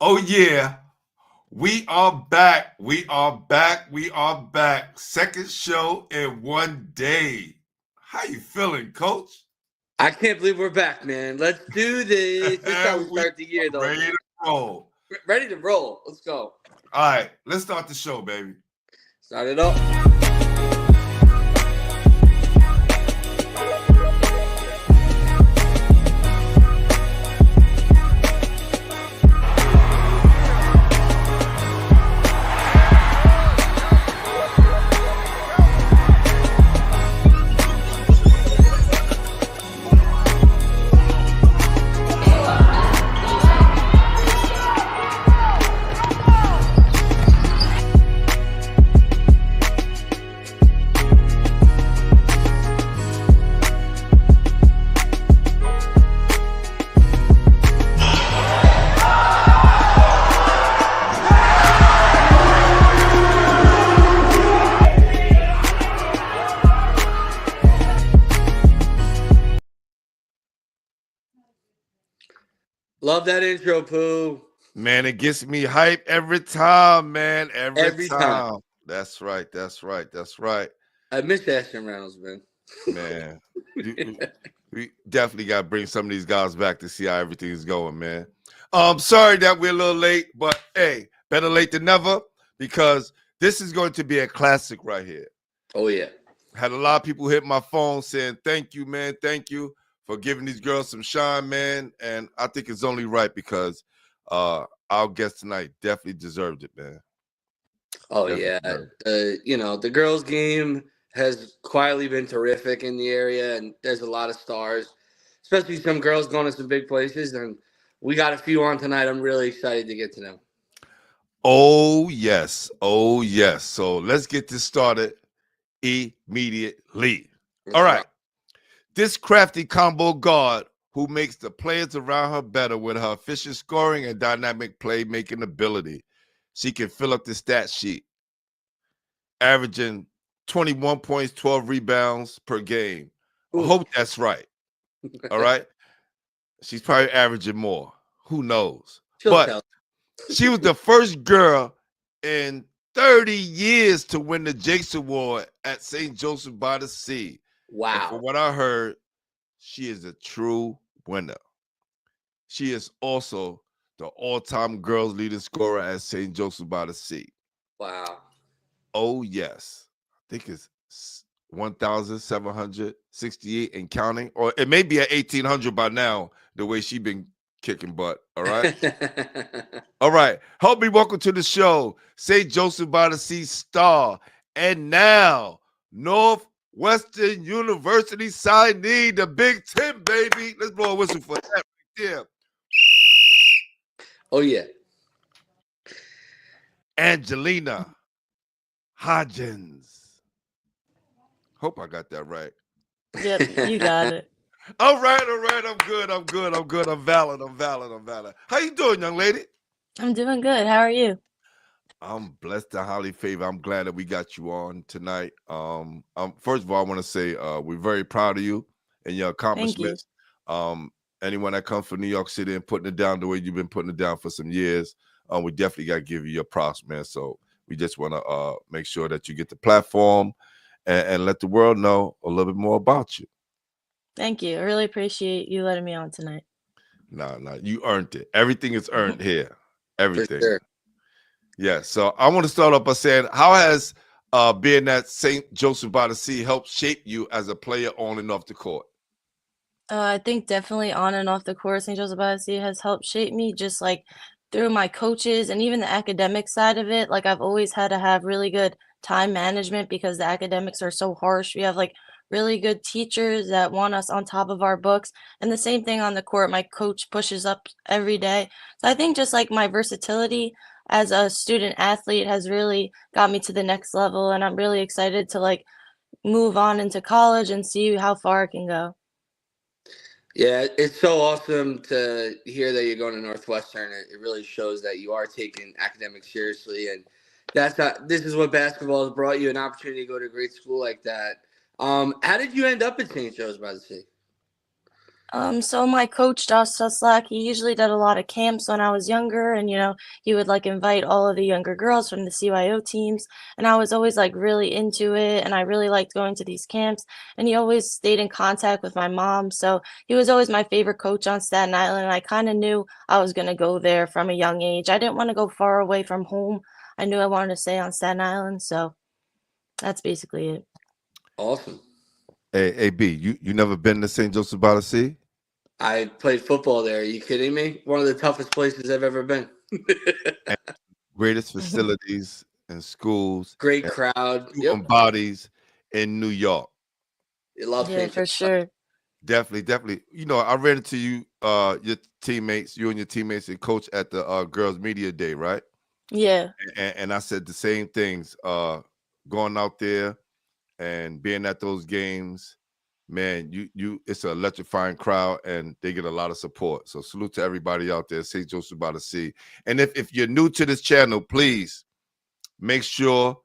Oh yeah, we are back. We are back. We are back. Second show in one day. How you feeling, Coach? I can't believe we're back, man. Let's do this. This is how we We start the year, are though, ready man. to roll. Ready to roll. Let's go. All right, let's start the show, baby. Start it up. Love that intro, Pooh. Man, it gets me hype every time, man. Every Every time. time. That's right. That's right. That's right. I miss Ashton Reynolds, man. Man, we definitely got to bring some of these guys back to see how everything is going, man. Sorry that we're a little late, but hey, better late than never because this is going to be a classic right here. Oh, yeah. Had a lot of people hit my phone saying, thank you, man. Thank you for giving these girls some shine, man. And I think it's only right because our guest tonight definitely deserved it, man. Oh, Definitely yeah. deserved it. The girls' game has quietly been terrific in the area, and there's a lot of stars, especially some girls going to some big places. And we got a few on tonight. I'm really excited to get to them. Oh, yes. Oh, yes. So let's get this started immediately. All right. This crafty combo guard who makes the players around her better with her efficient scoring and dynamic playmaking ability. She can fill up the stat sheet, averaging 21 points, 12 rebounds per game. I hope that's right. All right. She's probably averaging more. Who knows? But she was the first girl in 30 years to win the Jakes Award at St. Joseph by the Sea. Wow. And from what I heard, she is a true winner. She is also the all-time girls leading scorer at St. Joseph by the Sea. Wow. Oh, yes. I think it's 1,768 and counting. Or it may be at 1,800 by now, the way she been kicking butt. All right? All right. Help me welcome to the show, St. Joseph by the Sea star. And now, Northwestern University signee, the Big Ten, baby. Let's blow a whistle for that right there. Oh, yeah. Angelina Hodgins. Hope I got that right. Yep, you got it. All right. I'm good. I'm valid. How you doing, young lady? I'm doing good. How are you? I'm blessed and highly favored. I'm glad that we got you on tonight. First of all, I want to say we're very proud of you and your accomplishments. Thank you. Anyone that comes from New York City and putting it down the way you've been putting it down for some years, we definitely got to give you your props, man. So we just want to make sure that you get the platform and let the world know a little bit more about you. Thank you. I really appreciate you letting me on tonight. No, you earned it. Everything is earned here. Everything. For sure. Yeah. So I want to start off by saying, how has being at St. Joseph by the Sea helped shape you as a player on and off the court? I think definitely on and off the court, St. Joseph by the Sea has helped shape me just like through my coaches and even the academic side of it. Like I've always had to have really good time management because the academics are so harsh. We have like really good teachers that want us on top of our books. And the same thing on the court, my coach pushes up every day. So I think just like my versatility as a student athlete has really got me to the next level. And I'm really excited to like move on into college and see how far I can go. Yeah, it's so awesome to hear that you're going to Northwestern. It really shows that you are taking academics seriously, and this is what basketball has brought you, an opportunity to go to a great school like that. How did you end up at St. Joe's by the Sea? So my coach, Josh Suslak, he usually did a lot of camps when I was younger, and he would like invite all of the younger girls from the CYO teams, and I was always like really into it, and I really liked going to these camps, and he always stayed in contact with my mom, so he was always my favorite coach on Staten Island, and I kind of knew I was gonna go there from a young age. I didn't want to go far away from home. I knew I wanted to stay on Staten Island, so that's basically it. Awesome. Hey, B, you never been to St. Joseph by the Sea? I played football there. Are you kidding me? One of the toughest places I've ever been. And greatest facilities and schools Great and crowd. student Yep. bodies in New York. You love Yeah, St. for Joseph. sure. Definitely. I ran into you, your teammates, you and your teammates and coach at the girls media day, right? Yeah. And I said the same things. Going out there and being at those games, man, it's an electrifying crowd and they get a lot of support. So salute to everybody out there, St. Joseph by the Sea. And if you're new to this channel, please make sure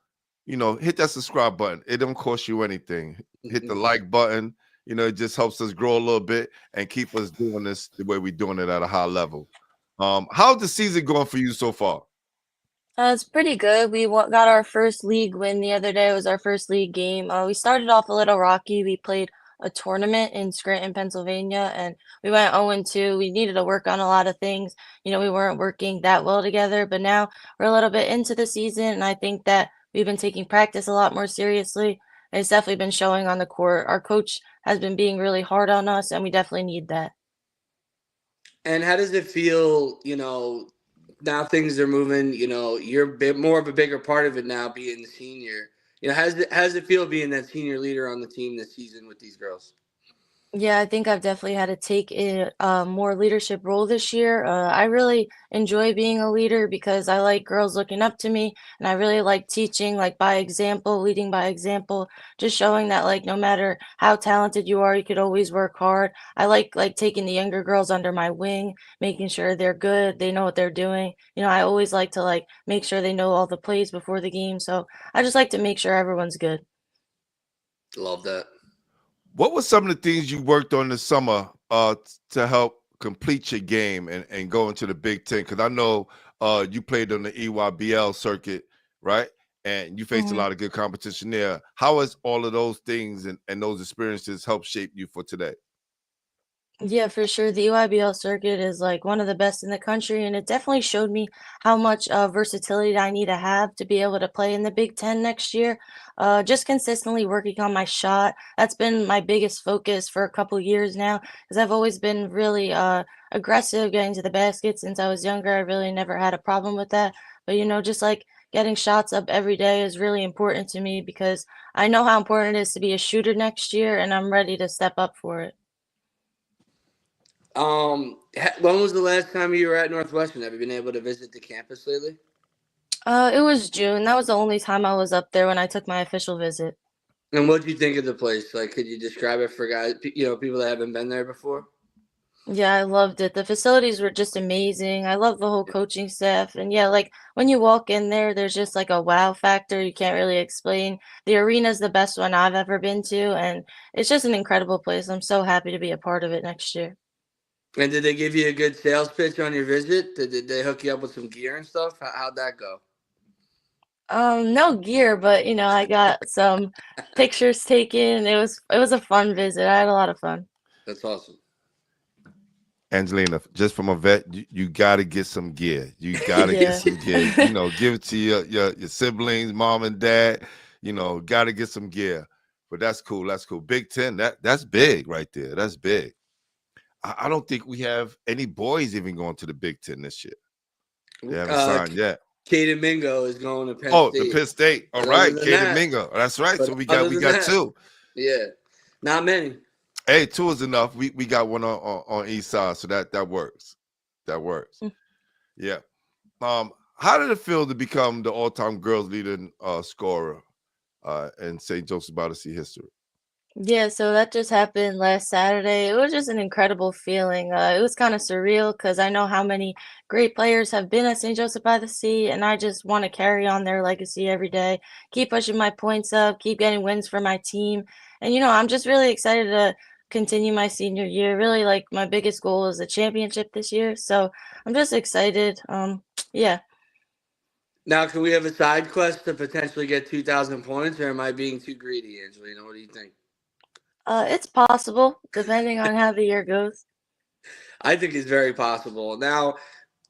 hit that subscribe button. It don't cost you anything. Hit the like button. It just helps us grow a little bit and keep us doing this the way we're doing it at a high level. How's the season going for you so far? It's pretty good. We got our first league win the other day. It was our first league game. We started off a little rocky. We played a tournament in Scranton, Pennsylvania, and we went 0-2. We needed to work on a lot of things. We weren't working that well together, but now we're a little bit into the season, and I think that we've been taking practice a lot more seriously. It's definitely been showing on the court. Our coach has been being really hard on us, and we definitely need that. And how does it feel, now things are moving, you're a bit more of a bigger part of it now being the senior. How does it feel being that senior leader on the team this season with these girls? Yeah, I think I've definitely had to take a more leadership role this year. I really enjoy being a leader because I like girls looking up to me, and I really like teaching, like by example, leading by example, just showing that like no matter how talented you are, you could always work hard. I like taking the younger girls under my wing, making sure they're good, they know what they're doing. I always like to like make sure they know all the plays before the game, so I just like to make sure everyone's good. Love that. What were some of the things you worked on this summer to help complete your game and go into the Big Ten? Because I know you played on the EYBL circuit, right? And you faced a lot of good competition there. How has all of those things and those experiences helped shape you for today? Yeah, for sure. The UIBL circuit is like one of the best in the country, and it definitely showed me how much versatility I need to have to be able to play in the Big Ten next year. Just consistently working on my shot. That's been my biggest focus for a couple years now, because I've always been really aggressive getting to the basket since I was younger. I really never had a problem with that. But just like getting shots up every day is really important to me because I know how important it is to be a shooter next year, and I'm ready to step up for it. When was the last time you were at Northwestern? Have you been able to visit the campus lately? It was June. That was the only time I was up there when I took my official visit. And what do you think of the place? Like, could you describe it for guys, people that haven't been there before? Yeah, I loved it. The facilities were just amazing. I love the whole coaching staff. And yeah, like when you walk in there, there's just like a wow factor you can't really explain. The arena's the best one I've ever been to, and it's just an incredible place. I'm so happy to be a part of it next year. And did they give you a good sales pitch on your visit? Did they hook you up with some gear and stuff? How'd that go? No gear, but I got some pictures taken. It was a fun visit. I had a lot of fun. That's awesome. Angelina, just from a vet, you got to get some gear. You got to get some gear. Give it to your siblings, mom and dad. Got to get some gear. But that's cool. That's cool. Big Ten, that's big right there. That's big. I don't think we have any boys even going to the Big Ten this year. They haven't signed yet. Caden Mingo is going to Penn State. The Penn State. All right, Caden Mingo. That's right. So we got two. Yeah, not many. Hey, two is enough. We got one on each side, so that works. That works. Yeah. How did it feel to become the all-time girls leading scorer in St. Joseph by the Sea history? Yeah, so that just happened last Saturday. It was just an incredible feeling. It was kind of surreal because I know how many great players have been at St. Joseph by the Sea, and I just want to carry on their legacy every day, keep pushing my points up, keep getting wins for my team. And I'm just really excited to continue my senior year. Really, like my biggest goal is a championship this year, so I'm just excited. Yeah. Now, can we have a side quest to potentially get 2,000 points, or am I being too greedy, Angelina? What do you think? It's possible depending on how the year goes. I think it's very possible. Now,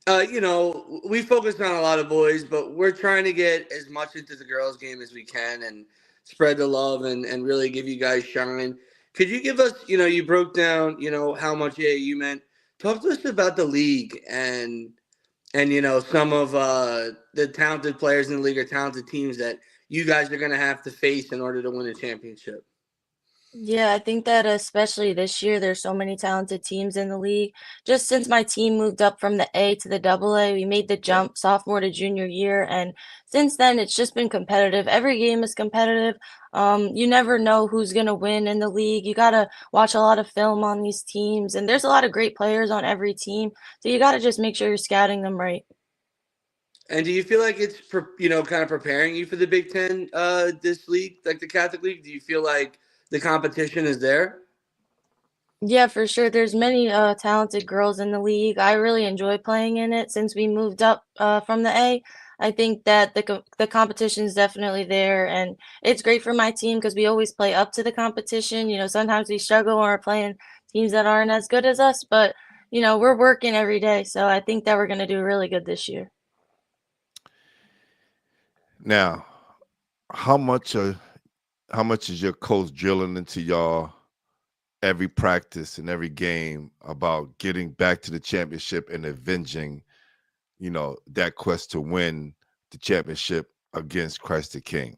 we focus on a lot of boys, but we're trying to get as much into the girls' game as we can and spread the love and really give you guys shine. Could you give us, you broke down, how much you meant. Talk to us about the league and some of the talented players in the league or talented teams that you guys are going to have to face in order to win a championship. Yeah, I think that especially this year, there's so many talented teams in the league. Just since my team moved up from the A to the double A, we made the Yeah. jump sophomore to junior year, and since then it's just been competitive. Every game is competitive. You never know who's gonna win in the league. You gotta watch a lot of film on these teams, and there's a lot of great players on every team, so you gotta just make sure you're scouting them right. And do you feel like it's kind of preparing you for the Big Ten, this league, like the Catholic League? Do you feel like the competition is there? Yeah, for sure. There's many talented girls in the league. I really enjoy playing in it since we moved up from the A. I think that the competition is definitely there, and it's great for my team because we always play up to the competition. Sometimes we struggle when we're playing teams that aren't as good as us, but we're working every day, so I think that we're gonna do really good this year. Now, how much how much is your coach drilling into y'all every practice and every game about getting back to the championship and avenging, that quest to win the championship against Christ the King?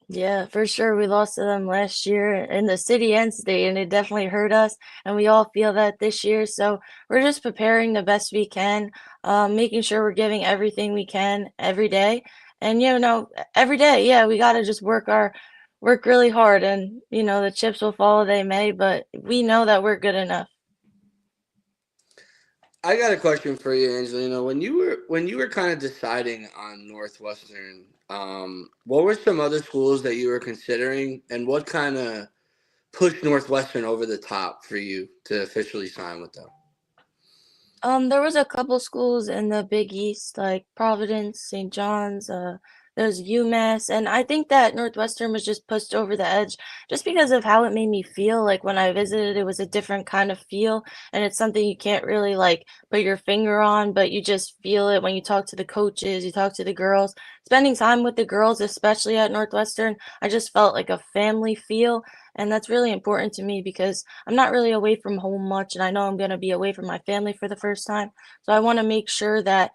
Yeah, for sure. We lost to them last year in the city and state, and it definitely hurt us. And we all feel that this year. So we're just preparing the best we can, making sure we're giving everything we can every day. And every day, yeah, we got to just work really hard, and the chips will fall they may, but we know that we're good enough. I got a question for you, Angelina. When you were kind of deciding on Northwestern, what were some other schools that you were considering, and what kind of pushed Northwestern over the top for you to officially sign with them? There was a couple schools in the Big East, like Providence, St. John's, there's UMass, and I think that Northwestern was just pushed over the edge just because of how it made me feel. Like when I visited, it was a different kind of feel, and it's something you can't really like put your finger on, but you just feel it when you talk to the coaches, you talk to the girls. Spending time with the girls, especially at Northwestern, I just felt like a family feel, and that's really important to me because I'm not really away from home much, and I know I'm going to be away from my family for the first time. So I want to make sure that,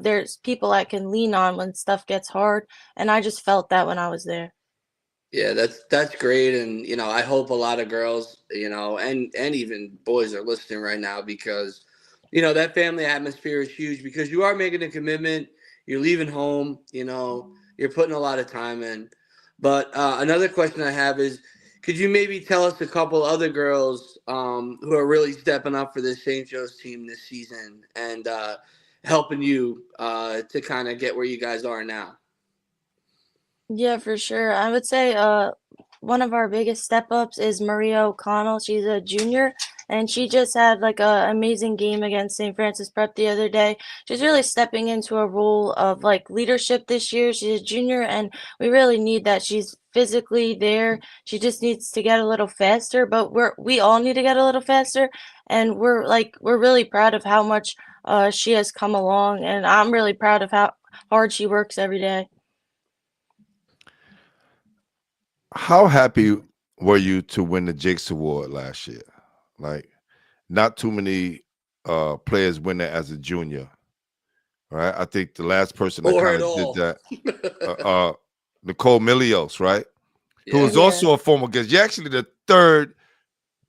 there's people I can lean on when stuff gets hard. And I just felt that when I was there. Yeah, that's great, and I hope a lot of girls, and even boys are listening right now because, that family atmosphere is huge because you are making a commitment, you're leaving home, you're putting a lot of time in. But another question I have is, could you maybe tell us a couple other girls who are really stepping up for this St. Joe's team this season and helping you to kind of get where you guys are now? Yeah, for sure. I would say one of our biggest step ups is Maria O'Connell. She's a junior, and she just had like a amazing game against St. Francis Prep the other day. She's really stepping into a role of like leadership this year. She's a junior, and we really need that. She's physically there. She just needs to get a little faster, but we all need to get a little faster, and we're really proud of how much she has come along, and I'm really proud of how hard she works every day. How happy were you to win the Jakes Award last year? Like, not too many players win that as a junior, right? I think the last person that Or kind at of did all? that, Nicole Milios, right? Who Yeah. was Yeah. also a former guest. You're actually the third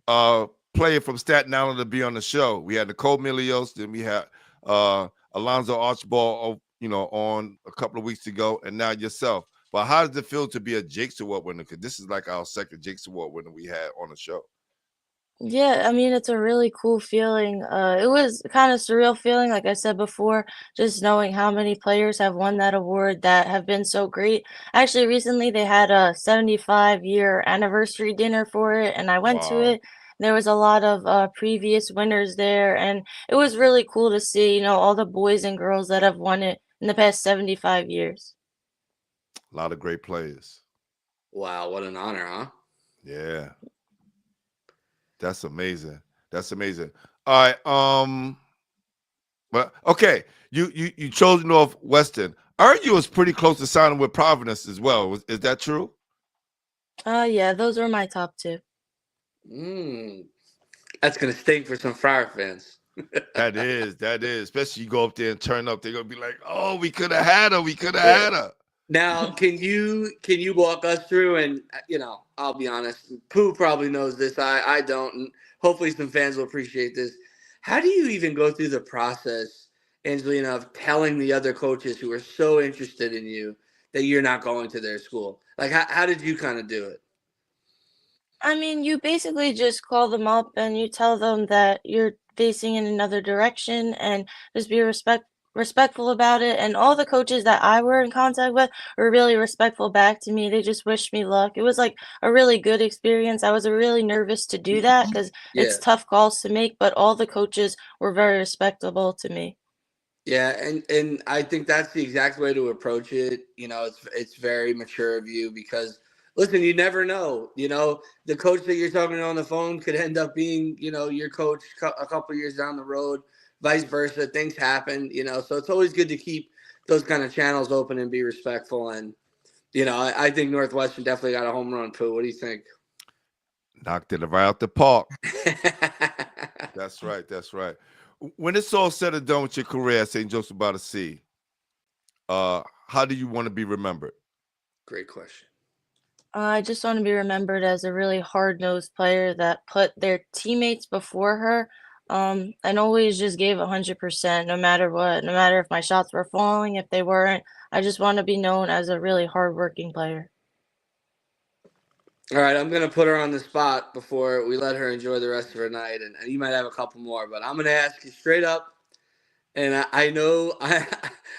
uh player from Staten Island to be on the show. We had Nicole Milios, then we had Alonzo Archibald, on a couple of weeks ago, and now yourself. But how does it feel to be a Jakes Award winner? Because this is like our second Jakes Award winner we had on the show. Yeah, I mean, it's a really cool feeling. It was kind of surreal feeling, like I said before, just knowing how many players have won that award that have been so great. Actually, recently they had a 75-year anniversary dinner for it, and I went to Wow. it. There was a lot of previous winners there, and it was really cool to see, all the boys and girls that have won it in the past 75 years. A lot of great players. Wow, what an honor, huh? Yeah. That's amazing. That's amazing. All right. Well, okay. You chose Northwestern. I heard you was pretty close to signing with Providence as well. Is that true? Yeah, those were my top two. Mm, that's gonna stink for some Friar fans. That is. Especially you go up there and turn up, they're gonna be like, "Oh, we could have had her. We could have had her." Now, can you walk us through? And I'll be honest, Pooh probably knows this. I don't, and hopefully some fans will appreciate this. How do you even go through the process, Angelina, of telling the other coaches who are so interested in you that you're not going to their school? Like, how did you kind of do it? I mean, you basically just call them up and you tell them that you're facing in another direction and just be respectful about it. And all the coaches that I were in contact with were really respectful back to me. They just wished me luck. It was like a really good experience. I was really nervous to do that because Yeah. it's tough calls to make, but all the coaches were very respectable to me. Yeah, and I think that's the exact way to approach it. It's very mature of you because listen, you never know. The coach that you're talking to on the phone could end up being, your coach a couple years down the road, vice versa. Things happen. So it's always good to keep those kind of channels open and be respectful. And I think Northwestern definitely got a home run. Pooh, what do you think? Knocked it right out the park. That's right. That's right. When it's all said and done with your career at St. Joseph by the Sea, how do you want to be remembered? Great question. I just want to be remembered as a really hard-nosed player that put their teammates before her, and always just gave 100% no matter what, no matter if my shots were falling, if they weren't. I just want to be known as a really hardworking player. All right, I'm gonna put her on the spot before we let her enjoy the rest of her night, and you might have a couple more, but I'm gonna ask you straight up. And I know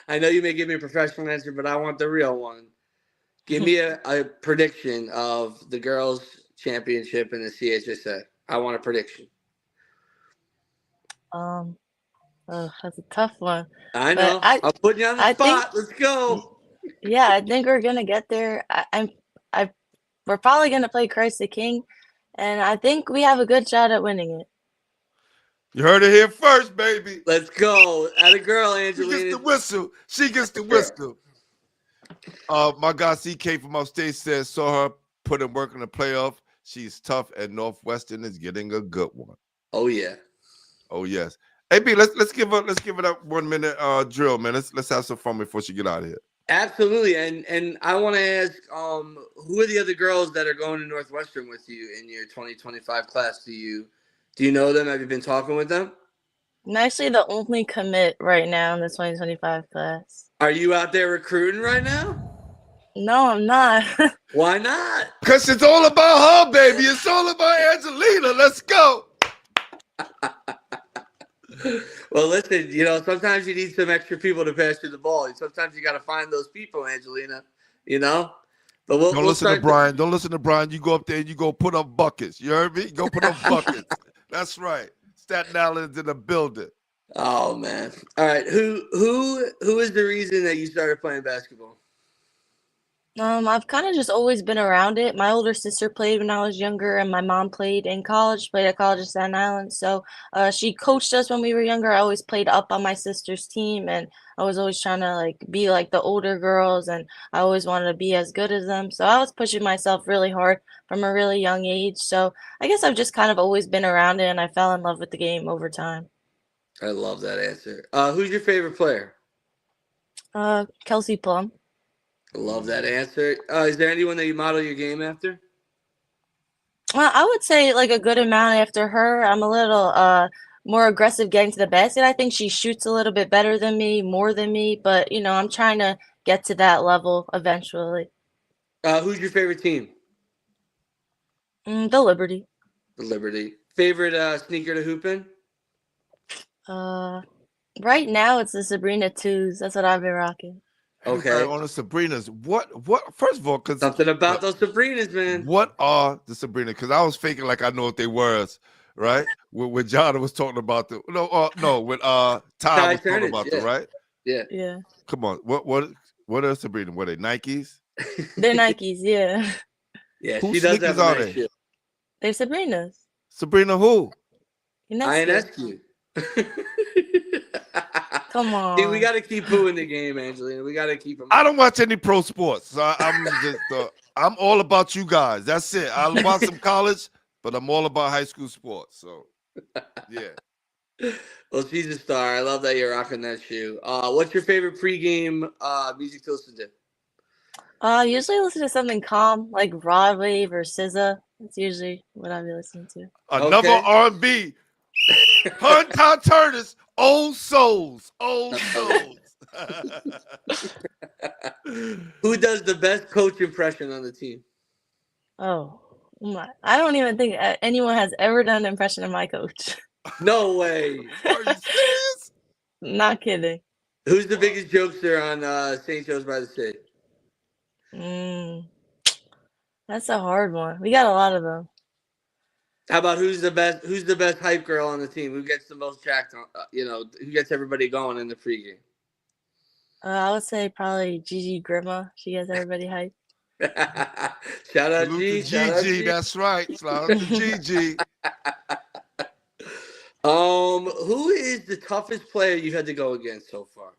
I know you may give me a professional answer, but I want the real one. Give me a prediction of the girls' championship in the CHSA. I want a prediction. Um, that's a tough one, I but know. I'm putting you on the I think, spot. Let's go. yeah, I think we're gonna get there. We're probably gonna play Christ the King, and I think we have a good shot at winning it. You heard it here first, baby. Let's go. At a girl, She gets the Angelina. whistle. She gets the Girl. whistle. My guy CK from upstate says saw her put in work in the playoff. She's tough, and Northwestern is getting a good one. Oh yeah. Oh yes. Hey B, let's give it that 1 minute drill, man. Let's have some fun before she get out of here. Absolutely. And I want to ask, who are the other girls that are going to Northwestern with you in your 2025 class? Do you know them? Have you been talking with them? I'm actually the only commit right now in the 2025 class. Are you out there recruiting right now? No, I'm not. Why not? Because it's all about her, baby. It's all about Angelina. Let's go. Well, listen, sometimes you need some extra people to pass you the ball. Sometimes you got to find those people, Angelina, But we'll Listen to start Brian. Don't listen to Brian. You go up there and you go put up buckets. You heard me? Go put up buckets. That's right. Staten Island's in the building. Oh, man. All right. Who is the reason that you started playing basketball? I've kind of just always been around it. My older sister played when I was younger, and my mom played in college, played at College of Staten Island. So she coached us when we were younger. I always played up on my sister's team, and I was always trying to be like the older girls, and I always wanted to be as good as them. So I was pushing myself really hard from a really young age. So I guess I've just kind of always been around it, and I fell in love with the game over time. I love that answer. Who's your favorite player? Kelsey Plum. I love that answer. Is there anyone that you model your game after? Well, I would say like a good amount after her. I'm a little more aggressive getting to the basket. I think she shoots a little bit better than me, more than me, but I'm trying to get to that level eventually. Who's your favorite team? The Liberty. The Liberty. Favorite sneaker to hoop in? Right now it's the Sabrina 2s. That's what I've been rocking. Okay. On the Sabrinas. What? First of all, because Something about those Sabrinas, man. what are the Sabrinas? Because I was faking like I know what they were, right? When John was talking about the when Ty was talking about them, right? Yeah. Come on. What are Sabrina? What are they? Nikes? They're Nikes, yeah. Yeah, Whose she does have sneakers a are nice they? shoe. They're Sabrina's. Sabrina who? INSQ. Come on. See, we got to keep Pooh in the game, Angelina. We got to keep him. I don't watch any pro sports. So I'm just I'm all about you guys. That's it. I watch some college, but I'm all about high school sports. So yeah. Well, she's a star. I love that you're rocking that shoe. What's your favorite pregame music to listen to? Usually listen to something calm, like Rod Wave or SZA. That's usually what I'll be listening to. Another R&B. Hunt Turners, Old Souls. Old Souls. Who does the best coach impression on the team? Oh, my. I don't even think anyone has ever done an impression of my coach. No way. Are you serious? Not kidding. Who's the biggest jokester on St. Joe's by the Sea? That's a hard one. We got a lot of them. How about who's the best hype girl on the team? Who gets the most jacked on? Who gets everybody going in the pregame? I would say probably Gigi Grima. She gets everybody hyped. Shout out G. Gigi, that's right. Shout out to Gigi. Who is the toughest player you had to go against so far?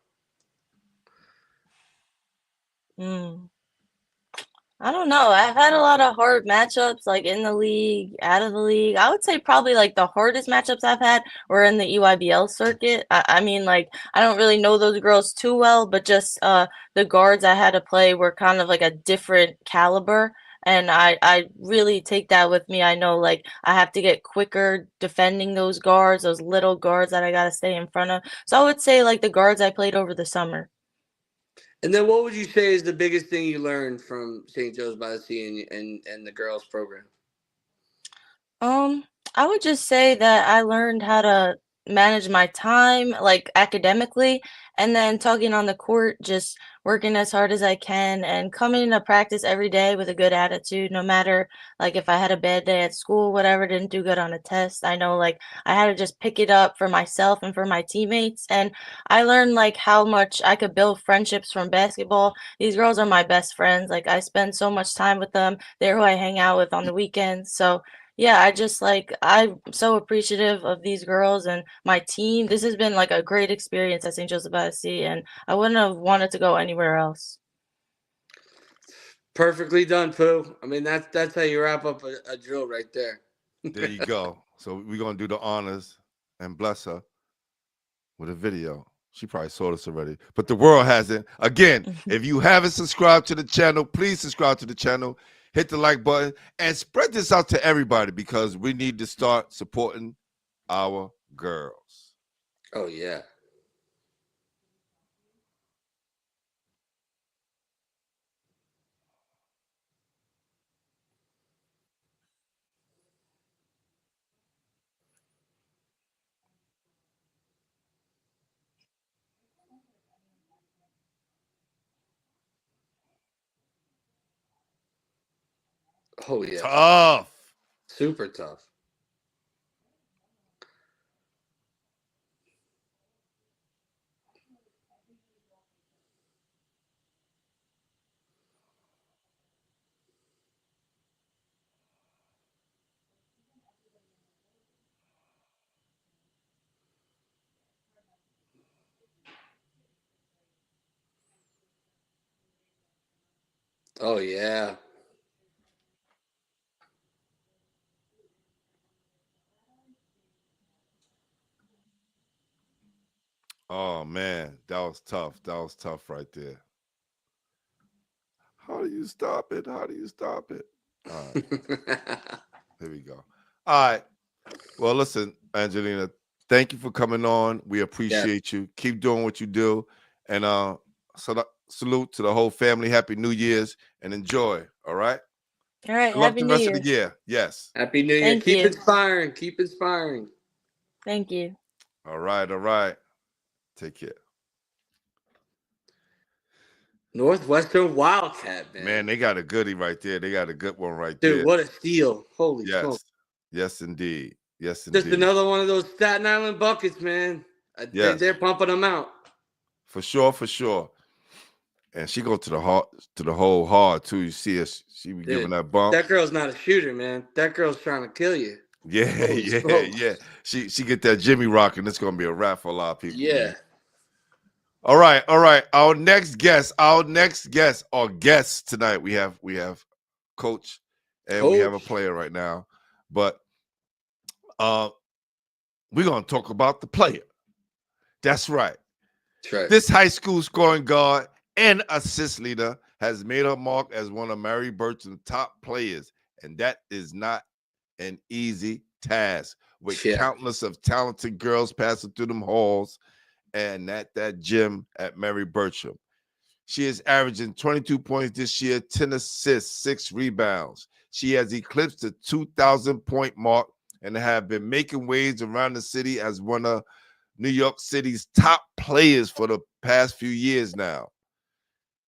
I don't know. I've had a lot of hard matchups, like in the league, out of the league. I would say probably like the hardest matchups I've had were in the EYBL circuit. I mean, like I don't really know those girls too well, but just the guards I had to play were kind of like a different caliber. And I really take that with me. I know like I have to get quicker defending those guards, those little guards that I got to stay in front of. So I would say like the guards I played over the summer. And then what would you say is the biggest thing you learned from St. Joe's by the Sea and the girls program? I would just say that I learned how to manage my time, like academically, and then talking on the court, just working as hard as I can and coming to practice every day with a good attitude, no matter like if I had a bad day at school, whatever, didn't do good on a test. I know like I had to just pick it up for myself and for my teammates. And I learned like how much I could build friendships from basketball. These girls are my best friends. Like I spend so much time with them. They're who I hang out with on the weekends. So yeah, I'm so appreciative of these girls and my team. This has been like a great experience at St. Joseph by the Sea, and I wouldn't have wanted to go anywhere else. Perfectly done, Pooh. I mean, that's how you wrap up a drill right there. There you go. So we're going to do the honors and bless her with a video. She probably saw this already, but the world hasn't. Again, if you haven't subscribed to the channel, please subscribe to the channel. Hit the like button and spread this out to everybody because we need to start supporting our girls. Oh, yeah. Oh, yeah. Tough. Super tough. Oh, yeah. Oh, man. That was tough. That was tough right there. How do you stop it? How do you stop it? All right. Here we go. All right. Well, listen, Angelina, thank you for coming on. We appreciate you. Keep doing what you do. And salute to the whole family. Happy New Year's and enjoy. All right? All right. Good luck Happy the New rest Year. of the year. Yes. Happy New Year. Thank Keep you. inspiring. Keep inspiring. Thank you. All right. All right. Take care. Northwestern Wildcat, Man, they got a goodie right there. They got a good one right Dude, there. what a steal. Holy smoke. Yes. Yes, indeed. Yes, Just indeed. another one of those Staten Island buckets, man. Yes. They're pumping them out. For sure, for sure. And she go to the heart, to the whole hard too. You see her, she be giving Dude, that bump. that girl's not a shooter, man. That girl's trying to kill you. Yeah, Holy yeah, smokes. yeah. She get that Jimmy rock, and it's gonna be a wrap for a lot of people. Yeah. Man. All right, all right. Our next guest or guests tonight. We have Coach, and we have a player right now. But we're gonna talk about the player. That's right. That's right. This high school scoring guard and assist leader has made her mark as one of Mary Burton's top players, and that is not an easy task. With countless of talented girls passing through them halls and at that gym at Mary Bertram. She is averaging 22 points this year, 10 assists, 6 rebounds. She has eclipsed the 2,000-point mark and have been making waves around the city as one of New York City's top players for the past few years now.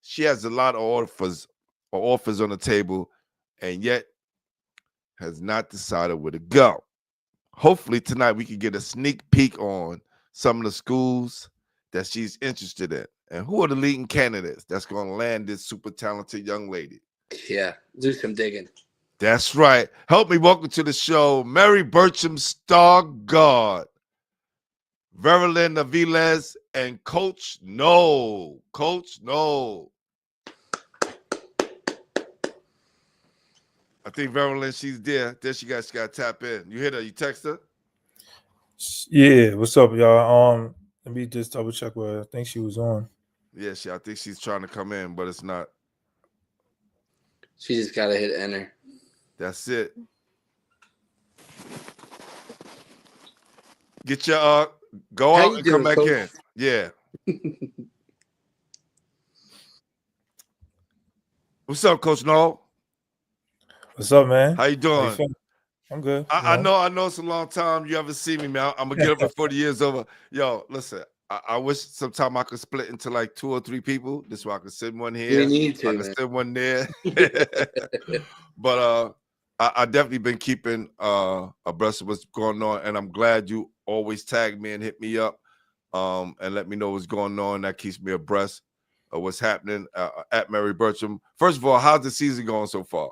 She has a lot of offers on the table, and yet has not decided where to go. Hopefully tonight we can get a sneak peek on some of the schools that she's interested in and who are the leading candidates that's going to land this super talented young lady. Yeah, do some digging. That's right. Help me welcome to the show, Mary Bertram star guard, Verilyn Aviles, and Coach No. Coach No. I think Verilyn, she's there. There she got to tap in. You hit her, you text her? Yeah, what's up, y'all? Let me just double check where I think she was on. Yeah, I think she's trying to come in, but it's not. She just gotta hit enter. That's it. Get your go out and come back in. Yeah. What's up, Coach Noel? What's up, man? How you doing? I'm good. I know it's a long time you haven't seen me, man. I'm gonna get up before the year's over. Yo, listen, I wish sometime I could split into like 2 or 3 people. This way I could send one here. We need to, I could send one there. But I definitely been keeping abreast of what's going on, and I'm glad you always tag me and hit me up and let me know what's going on. That keeps me abreast of what's happening at Mary Bertram. First of all, how's the season going so far?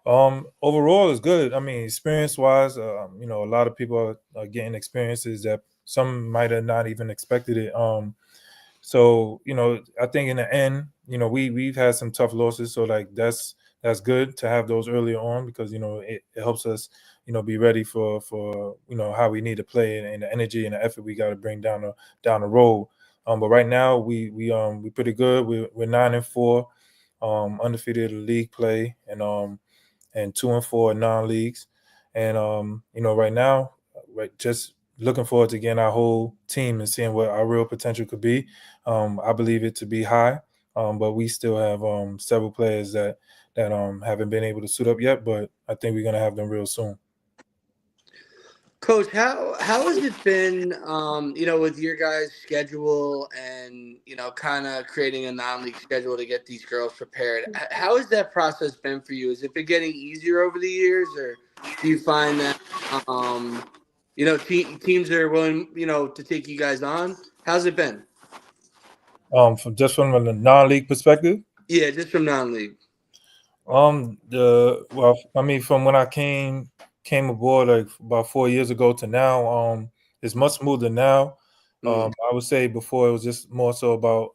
Overall, it's good. I mean, experience-wise, a lot of people are getting experiences that some might have not even expected it. So I think in the end, we've had some tough losses, so like that's good to have those earlier on because it helps us be ready for how we need to play and the energy and the effort we got to bring down the road. But right now we pretty good. We're 9-4, undefeated in league play, and 2-4 in non-leagues, and right now, just looking forward to getting our whole team and seeing what our real potential could be. I believe it to be high, but we still have several players that haven't been able to suit up yet, but I think we're gonna have them real soon. Coach, how has it been, with your guys' schedule and, kind of creating a non-league schedule to get these girls prepared? How has that process been for you? Has it been getting easier over the years, or do you find that, teams are willing, to take you guys on? How's it been? From a non-league perspective? Yeah, just from non-league. From when I came aboard like about 4 years ago to now, it's much smoother now. I would say before it was just more so about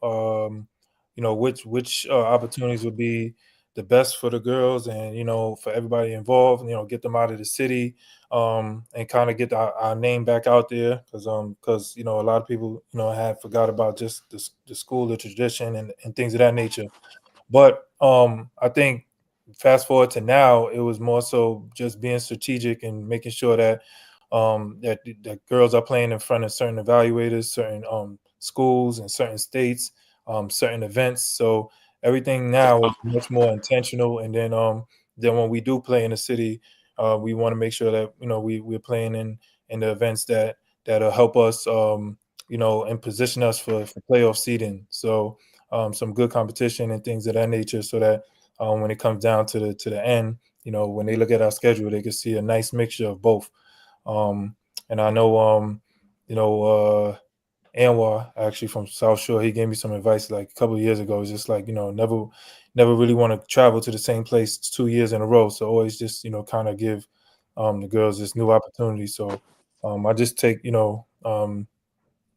which opportunities would be the best for the girls and for everybody involved. Get them out of the city and kind of get our name back out there because a lot of people have forgot about just the school, the tradition, and things of that nature. But I think fast forward to now, it was more so just being strategic and making sure that that girls are playing in front of certain evaluators, certain schools in certain states, certain events. So everything now is much more intentional. And then then when we do play in the city, we want to make sure that we're playing in the events that'll help us, and position us for playoff seeding. So some good competition and things of that nature, so that when it comes down to the end, when they look at our schedule, they can see a nice mixture of both. And I know, Anwar, actually from South Shore, he gave me some advice like a couple of years ago. It's just like, never really want to travel to the same place 2 years in a row. So always just, kind of give the girls this new opportunity. So I just take,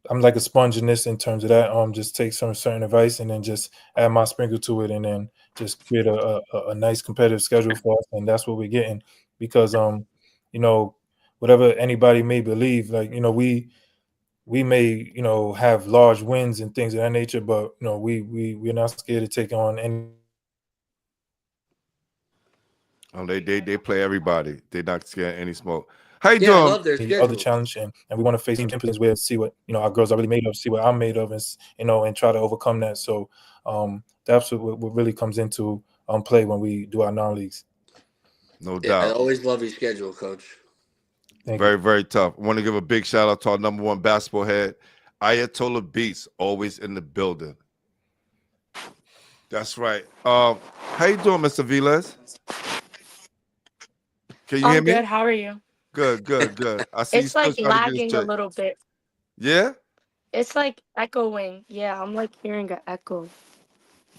I'm like a sponge in this in terms of that. Just take some certain advice and then just add my sprinkle to it, and then just create a nice competitive schedule for us. And that's what we're getting, because you know, whatever anybody may believe, like, we may, have large wins and things of that nature, but we're not scared to take on any Oh, they play everybody. They're not scared of any smoke. How you Yeah, I doing? love their other schedule. challenge, and we want to face teams in where see what our girls are really made of, see what I'm made of, and and try to overcome that. So that's what really comes into play when we do our non-leagues. No Yeah, I doubt. always love your schedule, Coach. Thank Very, you. very tough. I want to give a big shout out to our number one basketball head, Ayatollah Beats, always in the building. That's right. How you doing, Mr. Vilas? Can you hear I'm me? good. How are you? Good, good, good. I see you It's still like trying to get it lagging a straight. little bit. Yeah? It's like echoing. Yeah, I'm like hearing an echo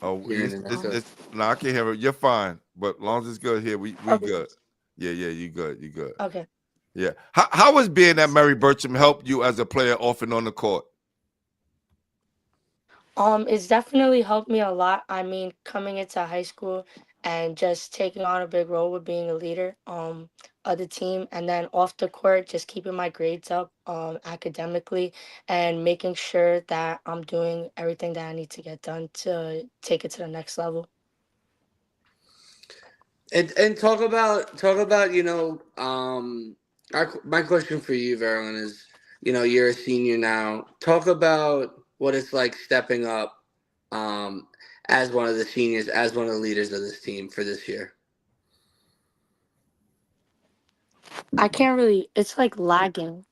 Oh, Hearing an now. echo. no, I can't hear it. You're fine. But as long as it's good here, we Okay. good. Yeah, you good. You good. Okay. Yeah. How was being at Mary Burcham help you as a player off and on the court? It's definitely helped me a lot. I mean, coming into high school and just taking on a big role with being a leader of the team, and then off the court, just keeping my grades up academically and making sure that I'm doing everything that I need to get done to take it to the next level. And talk about my question for you, Verlin, is, you're a senior now. Talk about what it's like stepping up um, as one of the seniors, as one of the leaders of this team for this year. I can't really. It's like lagging.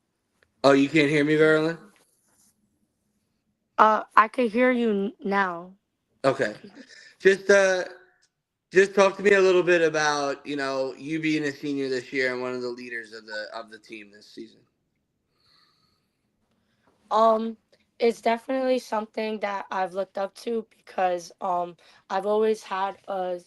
Oh, you can't hear me, Verlin? I could hear you now. Okay. Just just talk to me a little bit about, you being a senior this year and one of the leaders of the team this season. Um, it's definitely something that I've looked up to because I've always had a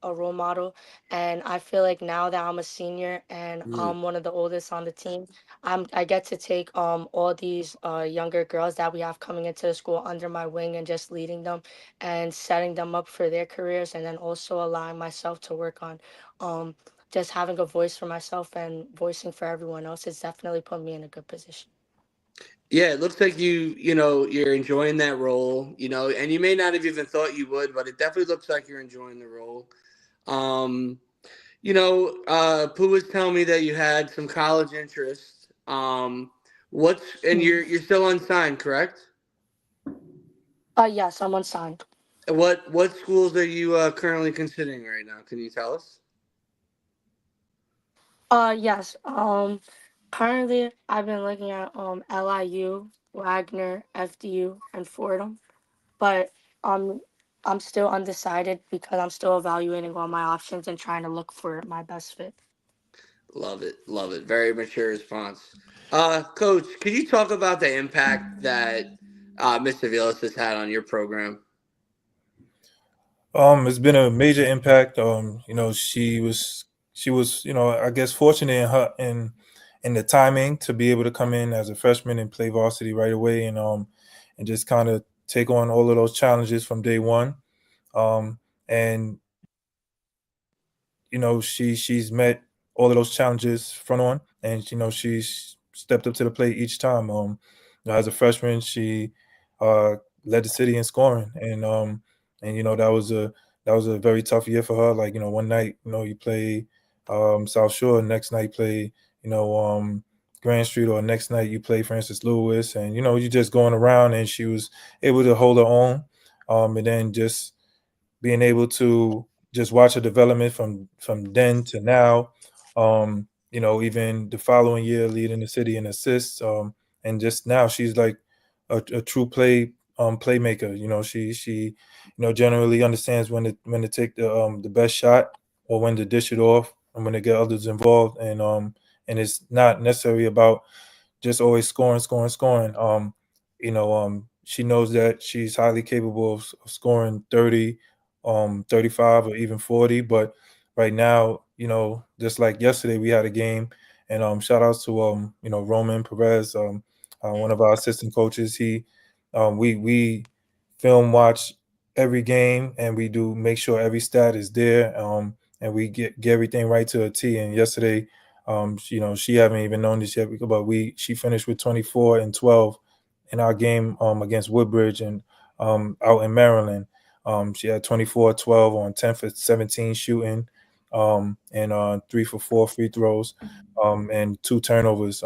role model, and I feel like now that I'm a senior and Mm. I'm one of the oldest on the team, I get to take all these younger girls that we have coming into the school under my wing and just leading them and setting them up for their careers, and then also allowing myself to work on um just having a voice for myself and voicing for everyone else. It's definitely put me in a good position. Yeah, it looks like you're enjoying that role, and you may not have even thought you would, but it definitely looks like you're enjoying the role. Um, Pooh was telling me that you had some college interest. And you're still unsigned, correct? Yes, I'm unsigned. What schools are you currently considering right now? Can you tell us? Yes. Currently I've been looking at LIU, Wagner, FDU, and Fordham, but um I'm still undecided because I'm still evaluating all my options and trying to look for my best fit. Love it, love it. Very mature response. Coach, could you talk about the impact that Mr. Vilas has had on your program? It's been a major impact. She was, I guess, fortunate in the timing to be able to come in as a freshman and play varsity right away, and just kind of take on all of those challenges from day one. And she's met all of those challenges front on, and she's stepped up to the plate each time. As a freshman, she led the city in scoring, and that was a very tough year for her. Like, one night, you play South Shore, next night play Grand Street, or next night you play Francis Lewis, and you're just going around, and she was able to hold her own, and then just being able to just watch her development from then to now. Even the following year, leading the city in assists. And just now, she's like a true playmaker. She generally understands when to take the best shot or when to dish it off and when to get others involved. And it's not necessarily about just always scoring, scoring, scoring. She knows that she's highly capable of scoring 30, 35, or even 40. But right now, just like yesterday, we had a game, and shout outs to Roman Perez, one of our assistant coaches. We film watch every game, and we do make sure every stat is there, and we get everything right to a T. And yesterday, she haven't even known this yet, but she finished with 24 and 12 in our game against Woodbridge and out in Maryland. She had 24, 12 on 10 for 17 shooting, and 3 for 4 free throws, and 2 turnovers.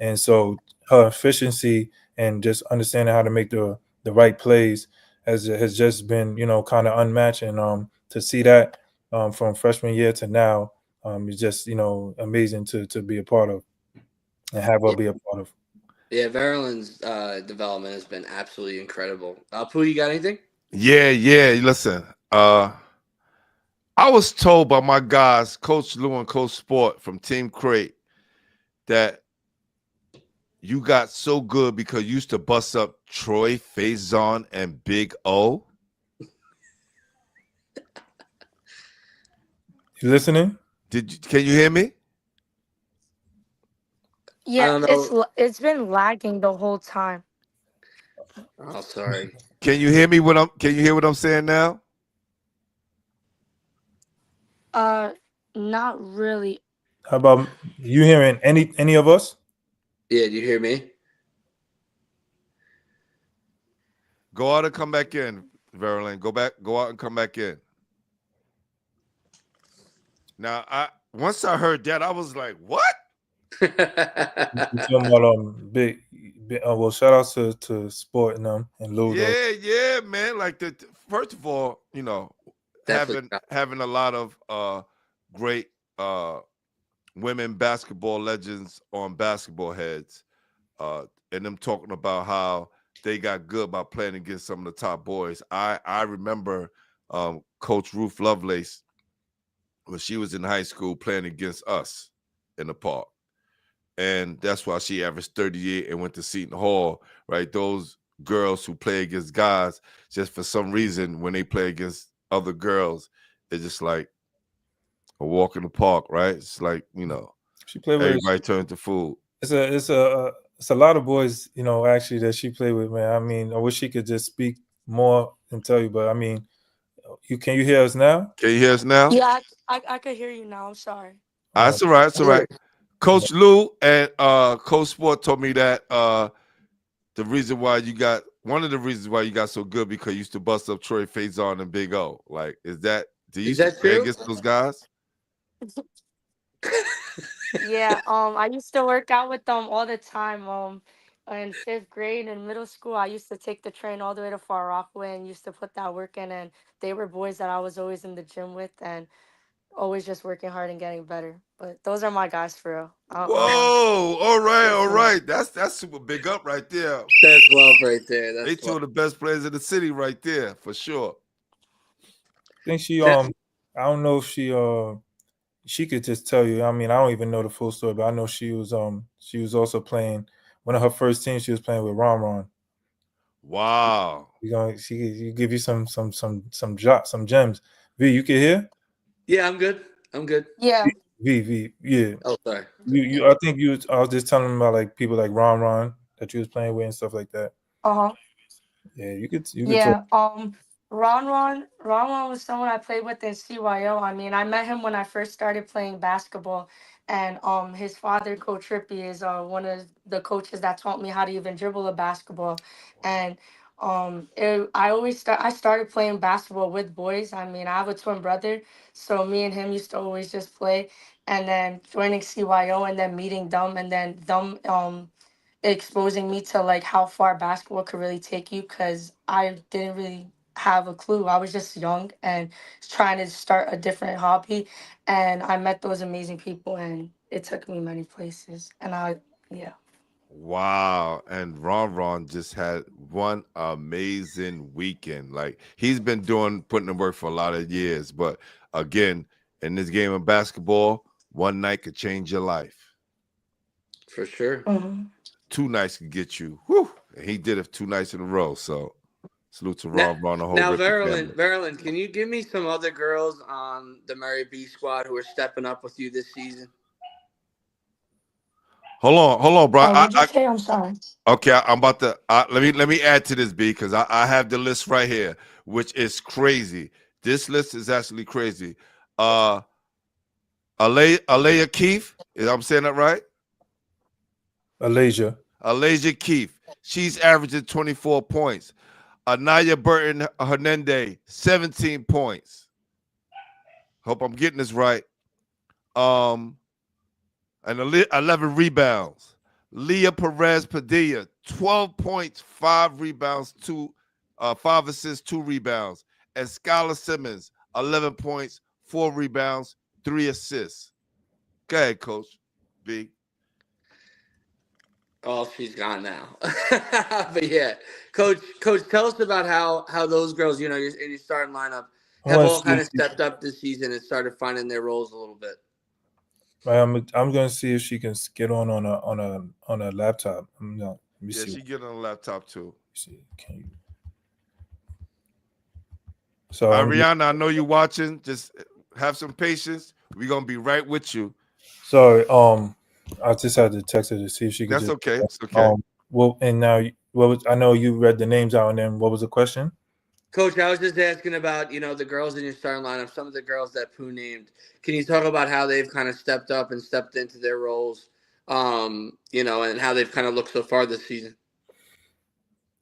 And so her efficiency and just understanding how to make the right plays has just been kind of unmatched. And to see that from freshman year to now is just amazing to be a part of and have her Yeah, be a part of. yeah. Verulin's development has been absolutely incredible. Pooh, you got anything? Yeah. Listen, I was told by my guys, Coach Lou and Coach Sport from Team Crate, that you got so good because you used to bust up Troy, Faison, and Big O. You listening? Can you hear me? I Yeah, don't know. it's been lagging the whole time. Oh, sorry. Can you hear me? Can you hear what I'm saying now? Uh, Not really. How about you hearing any of us? Yeah, do you hear me? Go out and come back in, Verlin. Go out and come back in. Now, once I heard that, I was like, "What?" You talking about well, shout out to Sport and Lou though. Yeah, man. Like first of all, Definitely. having a lot of great women basketball legends on Basketball Heads, and them talking about how they got good by playing against some of the top boys. I remember Coach Ruth Lovelace when she was in high school playing against us in the park. And that's why she averaged 38 and went to Seton Hall, right? Those girls who play against guys, just for some reason, when they play against other girls, it's just like a walk in the park, right? It's like, She played with. everybody turns to food. It's a lot of boys, actually that she played with, man. I mean, I wish she could just speak more and tell you, but I mean, can you hear us now? Can you hear us now? Yeah, I could hear you now. I'm sorry. That's all right. That's all right. Coach Lou and Coach Sport told me that one of the reasons why you got so good because you used to bust up Troy Faison and Big O. Like, do you used to play true? against those guys? Yeah, I used to work out with them all the time. In 5th grade in middle school, I used to take the train all the way to Far Rockaway and used to put that work in. And they were boys that I was always in the gym with and always just working hard and getting better. But those are my guys for real. Whoa! All Yeah. right. That's super big up right there. That's love right there. They That's two of the best players in the city right there for sure. I think I don't know if she could just tell you. I mean, I don't even know the full story, but I know she was also playing one of her first teams. She was playing with Ron. Wow. She give you some gems. V, you can hear? Yeah, I'm good. Yeah. V, yeah. Oh, sorry. I think I was just telling them about like people like Ron that you was playing with and stuff like that. Uh-huh. Yeah, you could Yeah. talk. Ron was someone I played with in CYO. I mean, I met him when I first started playing basketball, and his father, Coach Rippey, is one of the coaches that taught me how to even dribble a basketball, and I started playing basketball with boys. I mean, I have a twin brother, so me and him used to always just play, and then joining CYO and then meeting them, and then them exposing me to like how far basketball could really take you because I didn't really have a clue. I was just young and trying to start a different hobby, and I met those amazing people, and it took me many places. And yeah. Wow. And Ron just had one amazing weekend. Like he's been putting in work for a lot of years. But again, in this game of basketball, one night could change your life. For sure. Mm-hmm. 2 nights could get you. Whew. And he did it 2 nights in a row. So salute to Now, Ron, the whole now Rippy family. Verlin, can you give me some other girls on the Mary B squad who are stepping up with you this season? Hold on, bro. What'd you say? I'm sorry. Okay, I'm about to let me add to this, B, because I have the list right here, which is crazy. This list is actually crazy. Alea Keefe, I'm saying that right? Alasia Keefe. She's averaging 24 points. Anaya Burton Hernandez, 17 points. Hope I'm getting this right. And 11 rebounds. Leah Perez Padilla, 12 points, 5 rebounds, 5 assists, 2 rebounds. And Skylar Simmons, 11 points, 4 rebounds, 3 assists. Go ahead, Coach B. Oh, she's gone now. But yeah, Coach, tell us about how those girls, in your starting lineup, have all kind of stepped up this season and started finding their roles a little bit. I'm gonna see if she can get on a laptop. Let me see. She get on a laptop too. See, can you? So Ariana, I know you're watching. Just have some patience. We're gonna be right with you. Sorry, I just had to text her to see if she could. That's okay. It's okay. Well, and now, I know you read the names out, and then what was the question? Coach, I was just asking about, the girls in your starting lineup, some of the girls that Pooh named. Can you talk about how they've kind of stepped up and stepped into their roles, and how they've kind of looked so far this season?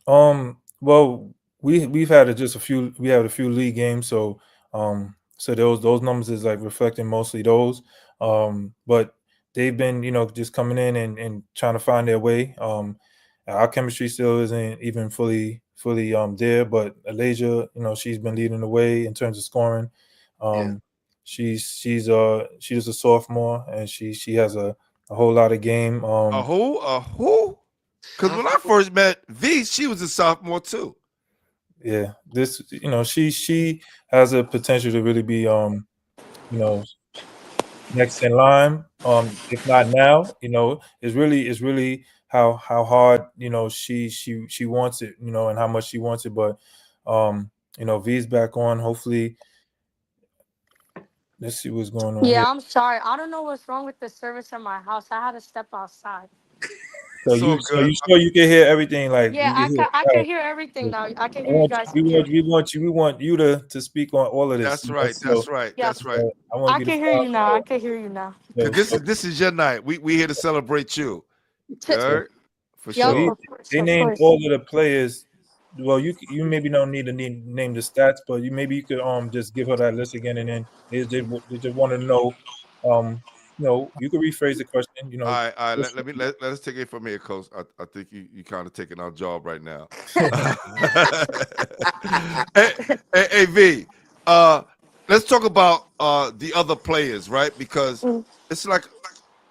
Well, we've had a few league games, so those numbers is like reflecting mostly those. But they've been, just coming in and trying to find their way. Our chemistry still isn't even fully there, but Alasia, she's been leading the way in terms of scoring. She's a sophomore, and she has a whole lot of game. A who? Because when I first met V, she was a sophomore too. Yeah, this, she has a potential to really be, next in line. If not now, it's really how hard, she wants it, and how much she wants it. But V's back on. Hopefully, let's see what's going on. Yeah, here. I'm sorry. I don't know what's wrong with the service in my house. I had to step outside. So you sure you can hear everything? Like, yeah, I can hear everything now. I can hear you guys. We want you to speak on all of this. That's right. That's right. That's right. I can hear you now. I can hear you now. This is your night. We here to celebrate you. For sure. They named all of the players. Well, you maybe don't need to name the stats, but you could just give her that list again, and then they just want to know. You could rephrase the question. All right. Let us take it from here, Coach. I think you kind of taking our job right now. hey, V. Let's talk about the other players, right? Because it's like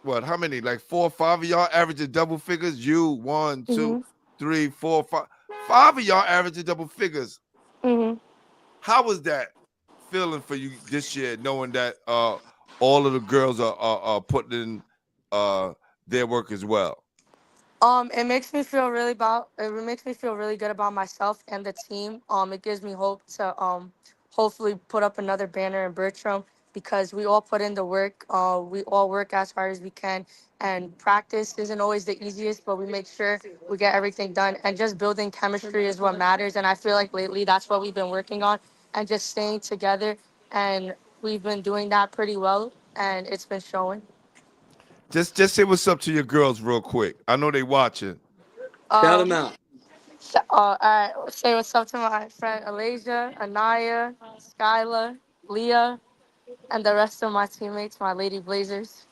what? How many? Like 4 or 5 of y'all averaging double figures. You 1, 2, 3, 4, 5. 5 of y'all averaging double figures. How was that feeling for you this year, knowing that all of the girls are putting in their work as well? It makes me feel really good about myself and the team. It gives me hope to hopefully put up another banner in Bertram, because we all put in the work. We all work as hard as we can, and practice isn't always the easiest, but we make sure we get everything done. And just building chemistry is what matters. And I feel like lately that's what we've been working on, and just staying together. And we've been doing that pretty well, and it's been showing. Just say what's up to your girls real quick. I know they watching. Shout them out. All right. Say what's up to my friend Alasia, Anaya, Skyla, Leah, and the rest of my teammates, my Lady Blazers.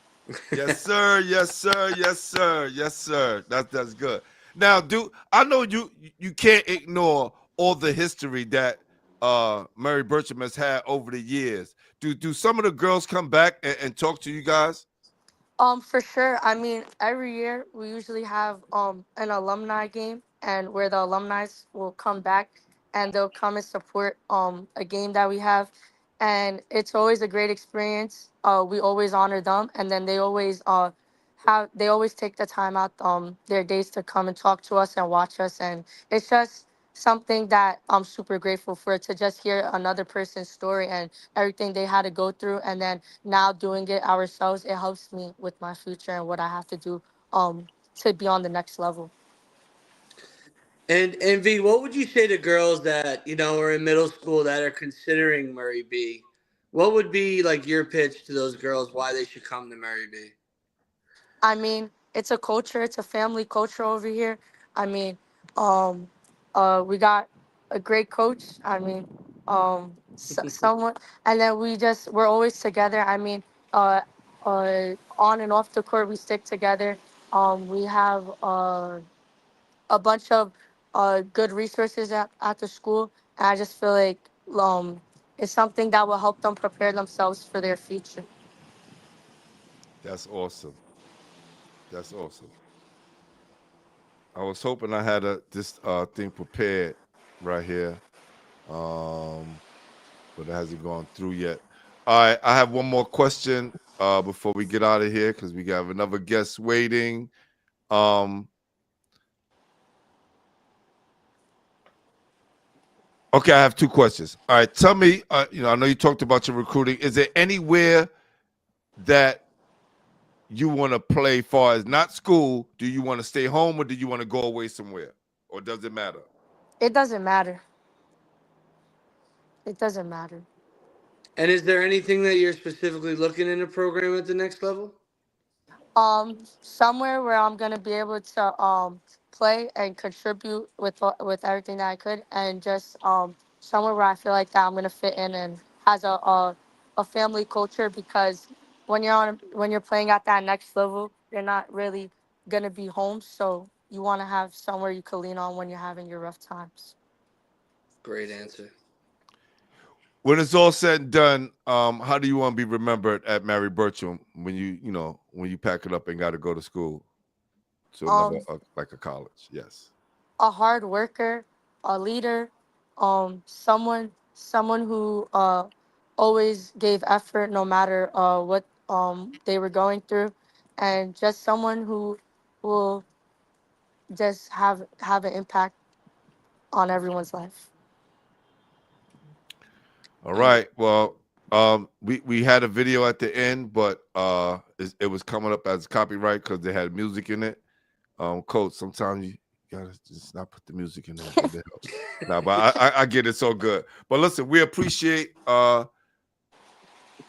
Yes, sir. Yes, sir. Yes, sir. Yes, sir. That's good. Now, I know you can't ignore all the history that Mary Bertram has had over the years. Do some of the girls come back and talk to you guys? For sure. I mean, every year we usually have an alumni game, and where the alumni will come back and they'll come and support a game that we have, and it's always a great experience. We always honor them, and then they always take the time out their days to come and talk to us and watch us, and it's just something that I'm super grateful for, to just hear another person's story and everything they had to go through, and then now doing it ourselves, it helps me with my future and what I have to do to be on the next level. And V, what would you say to girls that are in middle school that are considering Murray B? What would be like your pitch to those girls why they should come to Murray B? I mean, it's a culture, it's a family culture over here. I mean, um, we got a great coach. I mean, someone, and then we're always together. I mean, on and off the court, we stick together. We have a bunch of good resources at the school. And I just feel like um, it's something that will help them prepare themselves for their future. That's awesome. That's awesome. I was hoping I had this thing prepared right here, but it hasn't gone through yet. All right, I have one more question before we get out of here because we got another guest waiting. Okay, I have two questions. All right, tell me, I know you talked about your recruiting. Is there anywhere that you want to play far as not school? Do you want to stay home or do you want to go away somewhere? Or does it matter? It doesn't matter. It doesn't matter. And is there anything that you're specifically looking in a program at the next level? Somewhere where I'm gonna be able to play and contribute with everything that I could, and just somewhere where I feel like that I'm gonna fit in and has a family culture, because when you're playing at that next level, you're not really gonna be home, so you want to have somewhere you can lean on when you're having your rough times. Great answer. When it's all said and done, how do you want to be remembered at Mary Bertram when you pack it up and got to go to school to another like a college? Yes. A hard worker, a leader, someone who always gave effort no matter what they were going through, and just someone who will just have an impact on everyone's life. All right. Well, we had a video at the end, but it was coming up as copyright because they had music in it. Coach, sometimes you gotta just not put the music in there. No, but I get it so good. But listen, we appreciate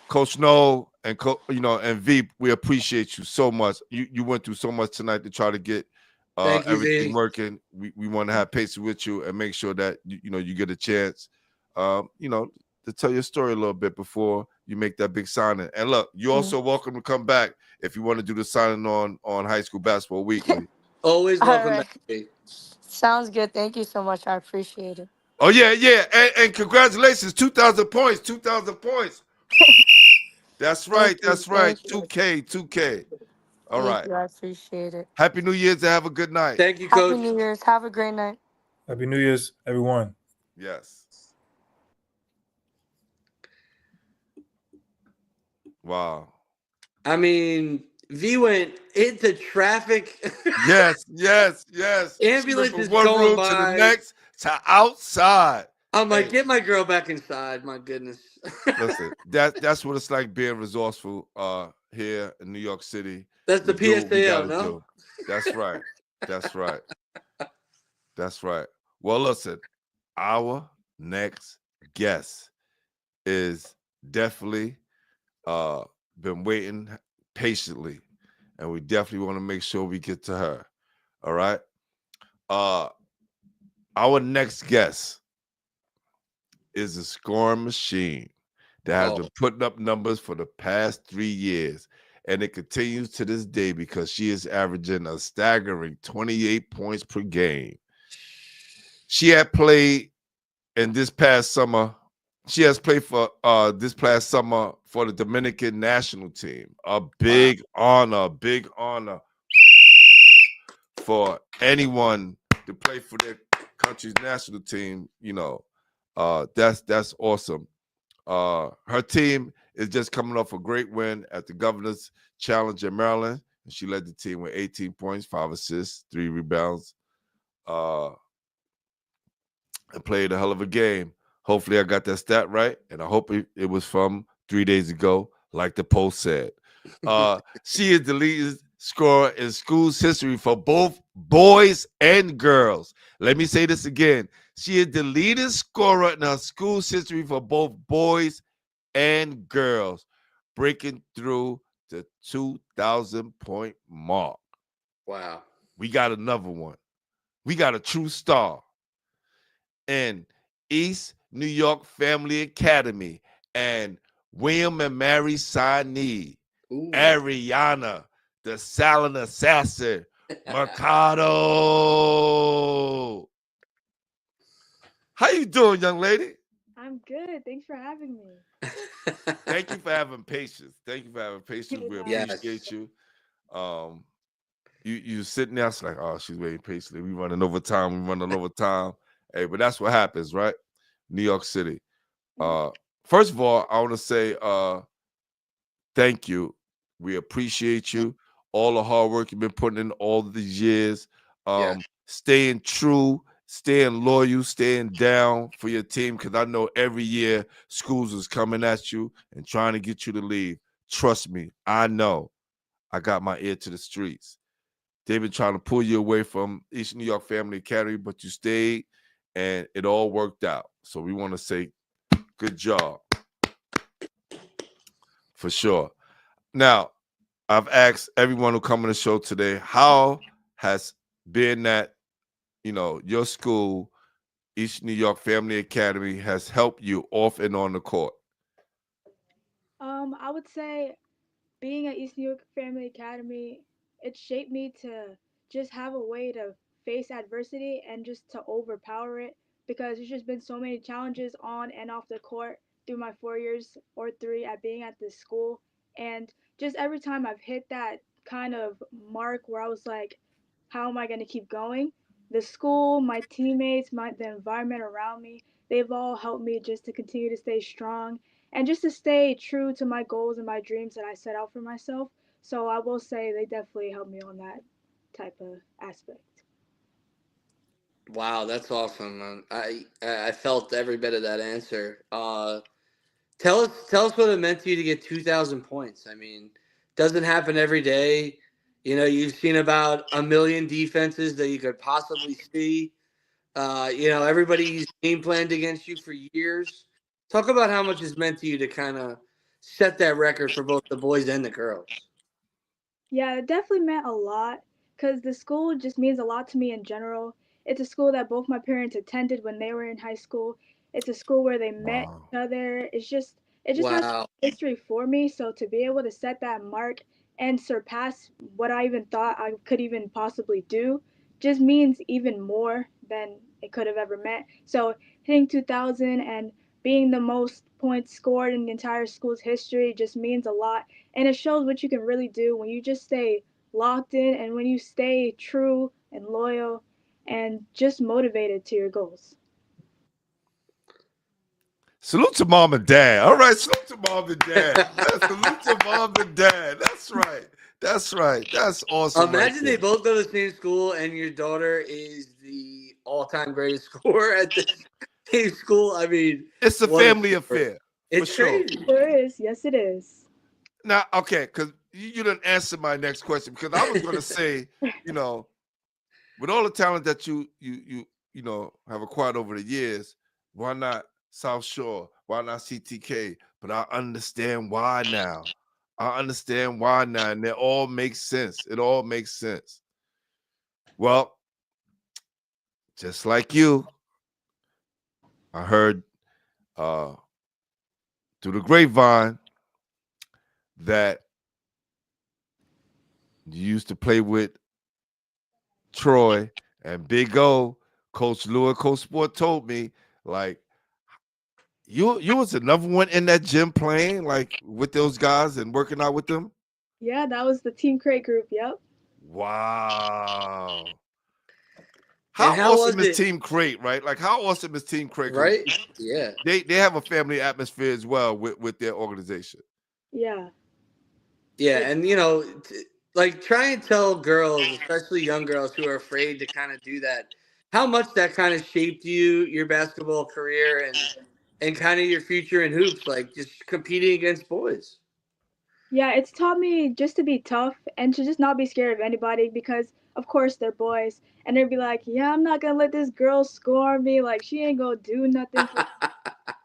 Coach Noel and and V. We appreciate you so much. You went through so much tonight to try to get Thank you, everything V. working. We want to have patience with you and make sure that you get a chance, to tell your story a little bit before you make that big signing. And look, you're also welcome to come back if you want to do the signing on High School Basketball Weekly. Always All welcome right. back, V. Sounds good. Thank you so much. I appreciate it. Oh yeah, and congratulations, 2,000 points, 2,000 points. That's right, that's right. 2K. All right. Thank you. I appreciate it. Happy New Year's and have a good night. Thank you, Happy Coach. New Year's. Have a great night. Happy New Year's, everyone. Yes. Wow. I mean, V went into traffic. Yes. Ambulance From is one going room by. to the next to outside. I'm like, Hey. get my girl back inside. My goodness. Listen, that's what it's like being resourceful here in New York City. That's the We do what we PSAL, gotta no? do. That's right. That's right. That's right. Well, listen, our next guest is definitely been waiting patiently, and we definitely want to make sure we get to her. All right. Our next guest is a scoring machine that has been putting up numbers for the past 3 years, and it continues to this day because she is averaging a staggering 28 points per game. She had played and this past summer, she has played for this past summer for the Dominican national team. A big honor for anyone to play for their country's national team. That's awesome. Her team is just coming off a great win at the Governor's Challenge in Maryland, and she led the team with 18 points, 5 assists, 3 rebounds, and played a hell of a game. Hopefully, I got that stat right, and I hope it was from 3 days ago, like the post said. She is the leading scorer in school's history for both boys and girls. Let me say this again. She is the leading scorer in her school's history for both boys and girls, breaking through the 2,000-point mark. Wow. We got another one. We got a true star. In East New York Family Academy and William and Mary Saini, Ariana, the silent assassin, Mercado. How you doing, young lady? I'm good. Thanks for having me. Thank you for having patience. Thank you for having patience. We appreciate you. You sitting there, it's like, oh, she's waiting patiently. We running over time. Hey, but that's what happens, right? New York City. First of all, I want to say thank you. We appreciate you. All the hard work you've been putting in all these years. Staying true, staying loyal, staying down for your team, because I know every year schools is coming at you and trying to get you to leave. Trust me, I know. I got my ear to the streets. They've been trying to pull you away from East New York Family Academy, but you stayed, and it all worked out. So we want to say good job. For sure. Now, I've asked everyone who come on the show today, how has being that, your school, East New York Family Academy, has helped you off and on the court? I would say being at East New York Family Academy, it shaped me to just have a way to face adversity and just to overpower it, because there's just been so many challenges on and off the court through my 4 years or 3 at being at this school. And just every time I've hit that kind of mark where I was like, how am I going to keep going? The school, my teammates, the environment around me, they've all helped me just to continue to stay strong and just to stay true to my goals and my dreams that I set out for myself. So I will say they definitely helped me on that type of aspect. Wow, that's awesome. I felt every bit of that answer. Tell us what it meant to you to get 2,000 points. I mean, doesn't happen every day. You've seen about a million defenses that you could possibly see. Everybody's game planned against you for years. Talk about how much it's meant to you to kind of set that record for both the boys and the girls. Yeah, it definitely meant a lot because the school just means a lot to me in general. It's a school that both my parents attended when they were in high school. It's a school where they met each other. It just has history for me. So to be able to set that mark and surpass what I even thought I could even possibly do just means even more than it could have ever meant. So hitting 2,000 and being the most points scored in the entire school's history just means a lot, and it shows what you can really do when you just stay locked in and when you stay true and loyal and just motivated to your goals. Salute to mom and dad. All right, salute to mom and dad. Yeah, salute to mom and dad. That's right. That's awesome. Imagine they both go to the same school and your daughter is the all-time greatest scorer at the same school. I mean, it's a family affair. It's crazy. Sure is. Yes, it is. Now, okay, because you didn't answer my next question, because I was going to say, with all the talent that you have acquired over the years, why not South Shore? Why not CTK? But I understand why now. And it all makes sense. Well, just like you, I heard through the grapevine that you used to play with Troy and Big O. Coach Lewis, Coach Sport told me, like, You was another one in that gym playing like with those guys and working out with them? Yeah, that was the Team Crate group. Yep. Wow. And How how was awesome is it? Team Crate, right? Like how awesome is Team Crate? 'Cause Right? Yeah. they have a family atmosphere as well with their organization. Yeah. Yeah, and like try and tell girls, especially young girls who are afraid to kind of do that, how much that kind of shaped your basketball career and kind of your future in hoops, like just competing against boys. Yeah, it's taught me just to be tough and to just not be scared of anybody because, of course, they're boys. And they'd be like, yeah, I'm not going to let this girl score me. Like, she ain't going to do nothing for me.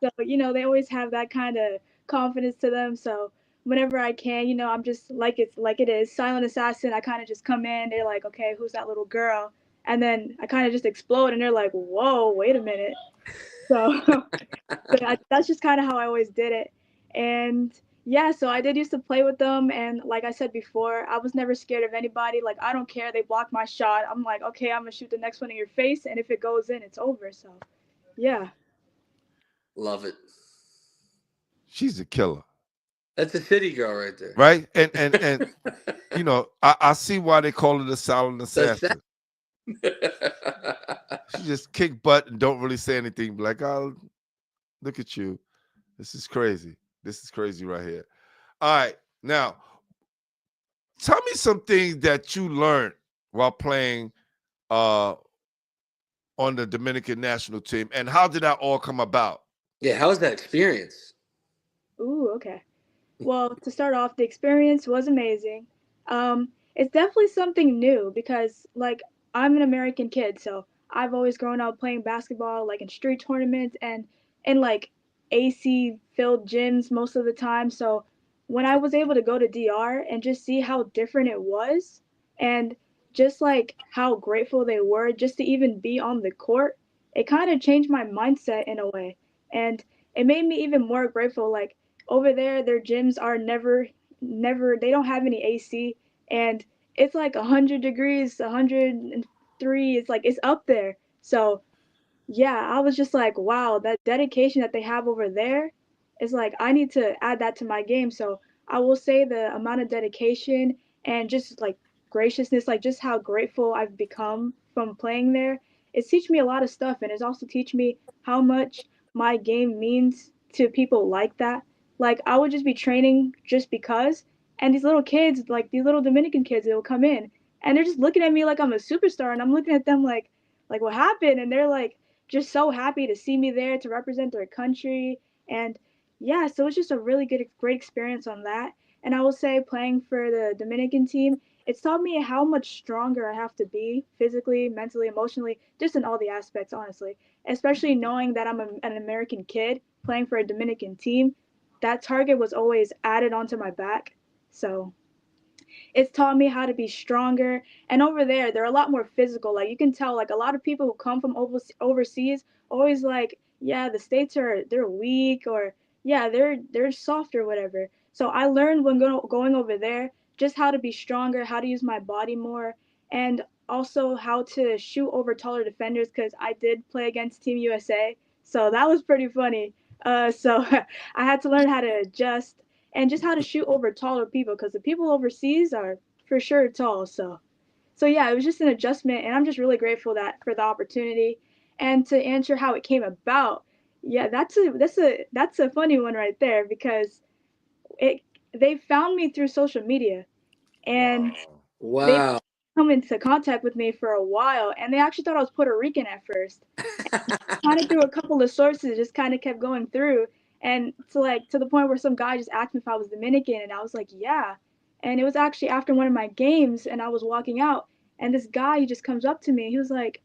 So, they always have that kind of confidence to them. So, whenever I can, I'm just like it is, silent assassin. I kind of just come in. They're like, okay, who's that little girl? And then I kind of just explode and they're like, whoa, wait a minute. So, that's just kind of how I always did it. And yeah, so I did used to play with them. And like I said before, I was never scared of anybody. Like, I don't care. They block my shot. I'm like, okay, I'm going to shoot the next one in your face. And if it goes in, it's over. So, yeah. Love it. She's a killer. That's a city girl right there. Right? And I see why they call it a silent assassin. She just kick butt and don't really say anything. Like, oh, look at you. This is crazy. This is crazy right here. All right. Now, tell me some things that you learned while playing on the Dominican national team, and how did that all come about? Yeah, how was that experience? Ooh, okay. Well, to start off, the experience was amazing. It's definitely something new because, like, I'm an American kid, so I've always grown up playing basketball, like in street tournaments and in like AC filled gyms most of the time. So when I was able to go to DR and just see how different it was, and just like how grateful they were just to even be on the court, it kind of changed my mindset in a way, and it made me even more grateful. Like over there, their gyms are never they don't have any AC, and it's like 100 degrees, 103. It's like it's up there. So yeah, I was just like, wow, that dedication that they have over there is like I need to add that to my game. So I will say the amount of dedication and just like graciousness, like just how grateful I've become from playing there. It's teach me a lot of stuff, and it's also teach me how much my game means to people like that. Like I would just be training just because, and these little kids, like these little Dominican kids, they will come in and they're just looking at me like I'm a superstar, and I'm looking at them like what happened, and they're like just so happy to see me there to represent their country. And yeah, so it's just a really great experience on that. And I will say playing for the Dominican team, it's taught me how much stronger I have to be physically, mentally, emotionally, just in all the aspects, honestly. Especially knowing that I'm an American kid playing for a Dominican team, that target was always added onto my back. So it's taught me how to be stronger. And over there, they're a lot more physical. Like you can tell, like a lot of people who come from overseas always like, yeah, the states they're weak, or yeah, they're soft or whatever. So I learned when going over there just how to be stronger, how to use my body more, and also how to shoot over taller defenders because I did play against Team USA. So that was pretty funny. So I had to learn how to adjust and just how to shoot over taller people because the people overseas are for sure tall. So yeah, it was just an adjustment, and I'm just really grateful that for the opportunity. And to answer how it came about, yeah, that's a funny one right there because it they found me through social media, and they Wow. come into contact with me for a while, and they actually thought I was Puerto Rican at first. Kind of through a couple of sources, just kind of kept going through, and to the point where some guy just asked me if I was Dominican, and I was like, yeah. And it was actually after one of my games, and I was walking out, and this guy he just comes up to me. He was like,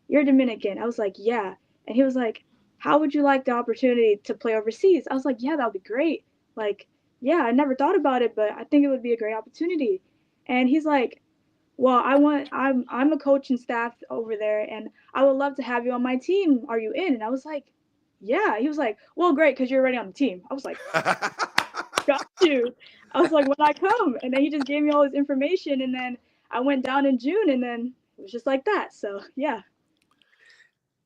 "You're Dominican." I was like, "Yeah." And he was like, "How would you like the opportunity to play overseas?" I was like, "Yeah, that would be great." Like, yeah, I never thought about it, but I think it would be a great opportunity. And he's like, well, I'm a coach and staff over there, and I would love to have you on my team. Are you in? And I was like, yeah. He was like, well, great, because you're already on the team. I was like, got you. I was like, when I come, and then he just gave me all his information, and then I went down in June, and then it was just like that. So yeah.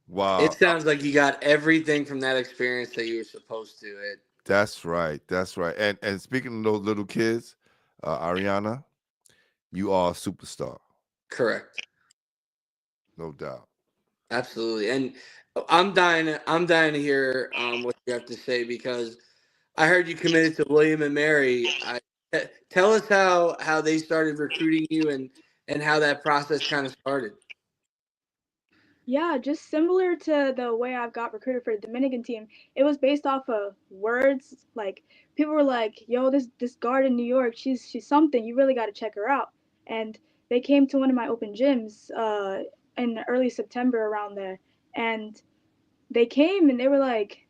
Wow. It sounds like you got everything from that experience that you were supposed to. That's right. That's right. And speaking of those little kids, Ariana, you are a superstar. Correct. No doubt. Absolutely. And I'm dying to hear what you have to say, because I heard you committed to William and Mary. Tell us how they started recruiting you, and how that process kind of started. Yeah, just similar to the way I've got recruited for the Dominican team. It was based off of words. Like people were like, "Yo, this guard in New York, she's something. You really got to check her out." And they came to one of my open gyms in early September around there, and they came and they were like,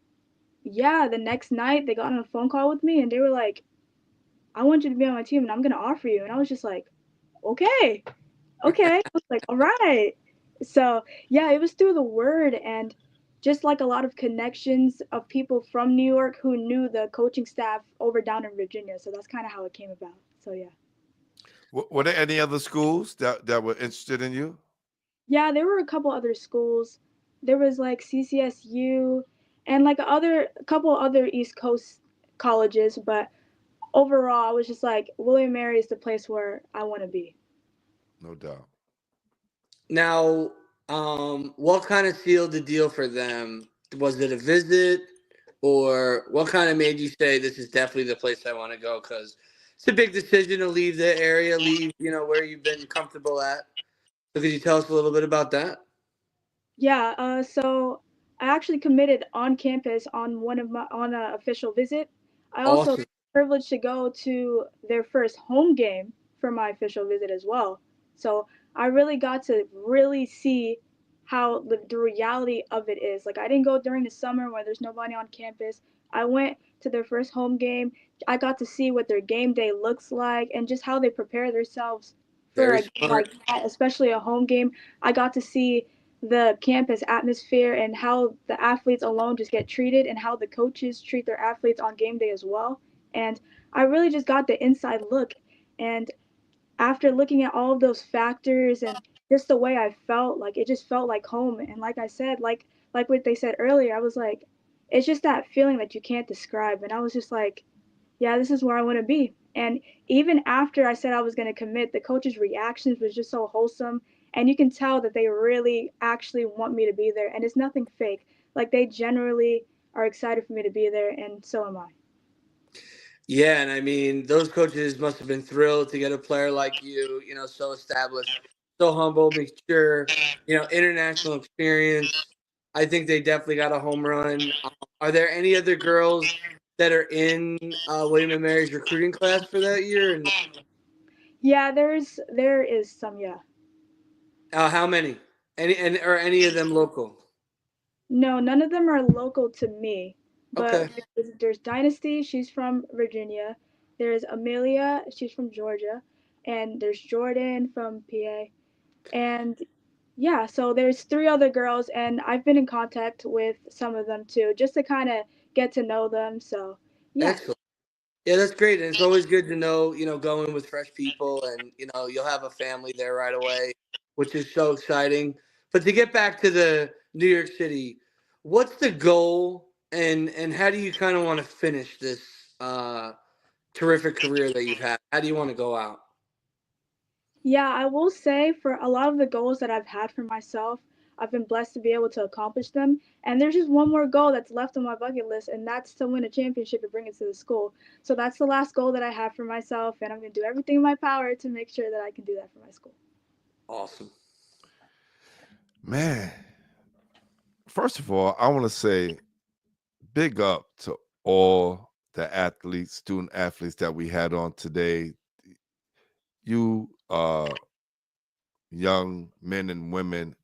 "Yeah." The next night they got on a phone call with me and they were like, "I want you to be on my team and I'm gonna offer you." And I was just like, "Okay." Okay. I was like, all right. So yeah, it was through the word and just like a lot of connections of people from New York who knew the coaching staff over down in Virginia. So that's kind of how it came about. So yeah. Were there any other schools that were interested in you? Yeah, there were a couple other schools. There was like CCSU and like a couple other East Coast colleges, but overall I was just like William Mary is the place where I want to be. No doubt. Now, what kind of sealed the deal for them? Was it a visit, or what kind of made you say this is definitely the place I want to go? Because it's a big decision to leave the area, leave where you've been comfortable at. So could you tell us a little bit about that? Yeah, so I actually committed on campus on one of my on an official visit. I also Awesome. privileged to go to their first home game for my official visit as well. So I really got to really see how the reality of it is. Like I didn't go during the summer where there's nobody on campus. I went to their first home game. I got to see what their game day looks like and just how they prepare themselves for Very a game like smart. that, especially a home game. I got to see the campus atmosphere and how the athletes alone just get treated and how the coaches treat their athletes on game day as well. And I really just got the inside look. And after looking at all of those factors and just the way I felt, like it just felt like home. And like I said, like what they said earlier, I was like, it's just that feeling that you can't describe. And I was just like, yeah, this is where I want to be. And even after I said I was going to commit, the coaches' reactions was just so wholesome. And you can tell that they really actually want me to be there. And it's nothing fake. Like they generally are excited for me to be there. And so am I. Yeah, and I mean, those coaches must have been thrilled to get a player like you, so established, so humble, mature, international experience. I think they definitely got a home run. Are there any other girls that are in William and Mary's recruiting class for that year? And Yeah, there is some, yeah. how many? Or any of them local? No, none of them are local to me. But Okay, there's Dynasty, she's from Virginia. There's Amelia, she's from Georgia. And there's Jordan from PA. And yeah, so there's three other girls, and I've been in contact with some of them too, just to kind of get to know them. So yeah. excellent. Yeah, that's great. And it's always good to know, going with fresh people, and, you'll have a family there right away, which is so exciting. But to get back to the New York City, what's the goal, and how do you kind of want to finish this terrific career that you've had? How do you want to go out? Yeah, I will say for a lot of the goals that I've had for myself, I've been blessed to be able to accomplish them. And there's just one more goal that's left on my bucket list, and that's to win a championship and bring it to the school. So that's the last goal that I have for myself, and I'm going to do everything in my power to make sure that I can do that for my school. Awesome. Man, first of all, I want to say big up to all the athletes, student athletes that we had on today. You young men and women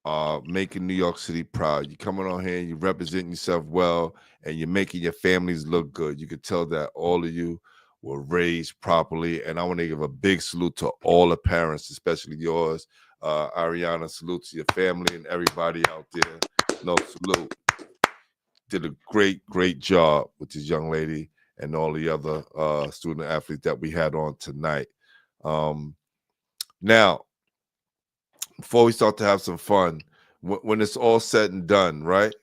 are making New York City proud. You're coming on here and you're representing yourself well, and you're making your families look good. You could tell that all of you were raised properly. And I want to give a big salute to all the parents, especially yours. Ariana, salute to your family and everybody out there. No, salute. Did a great job with this young lady and all the other student athletes that we had on tonight. Now, before we start to have some fun, when it's all said and done, right?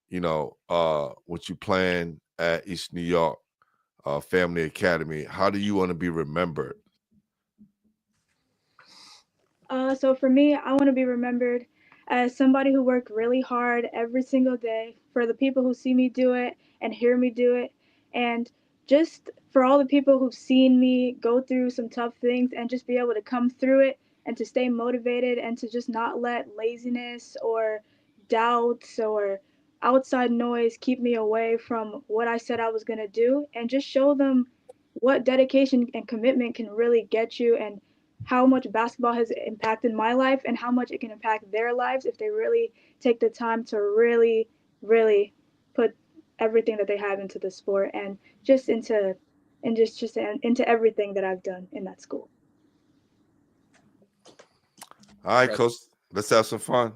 What you plan at East New York Family Academy, how do you want to be remembered? So for me, I want to be remembered as somebody who worked really hard every single day for the people who see me do it and hear me do it, and just for all the people who've seen me go through some tough things and just be able to come through it and to stay motivated and to just not let laziness or doubts or outside noise keep me away from what I said I was going to do, and just show them what dedication and commitment can really get you, and how much basketball has impacted my life and how much it can impact their lives if they really take the time to really, really put everything that they have into the sport and just into into everything that I've done in that school. All right, Coach, let's have some fun.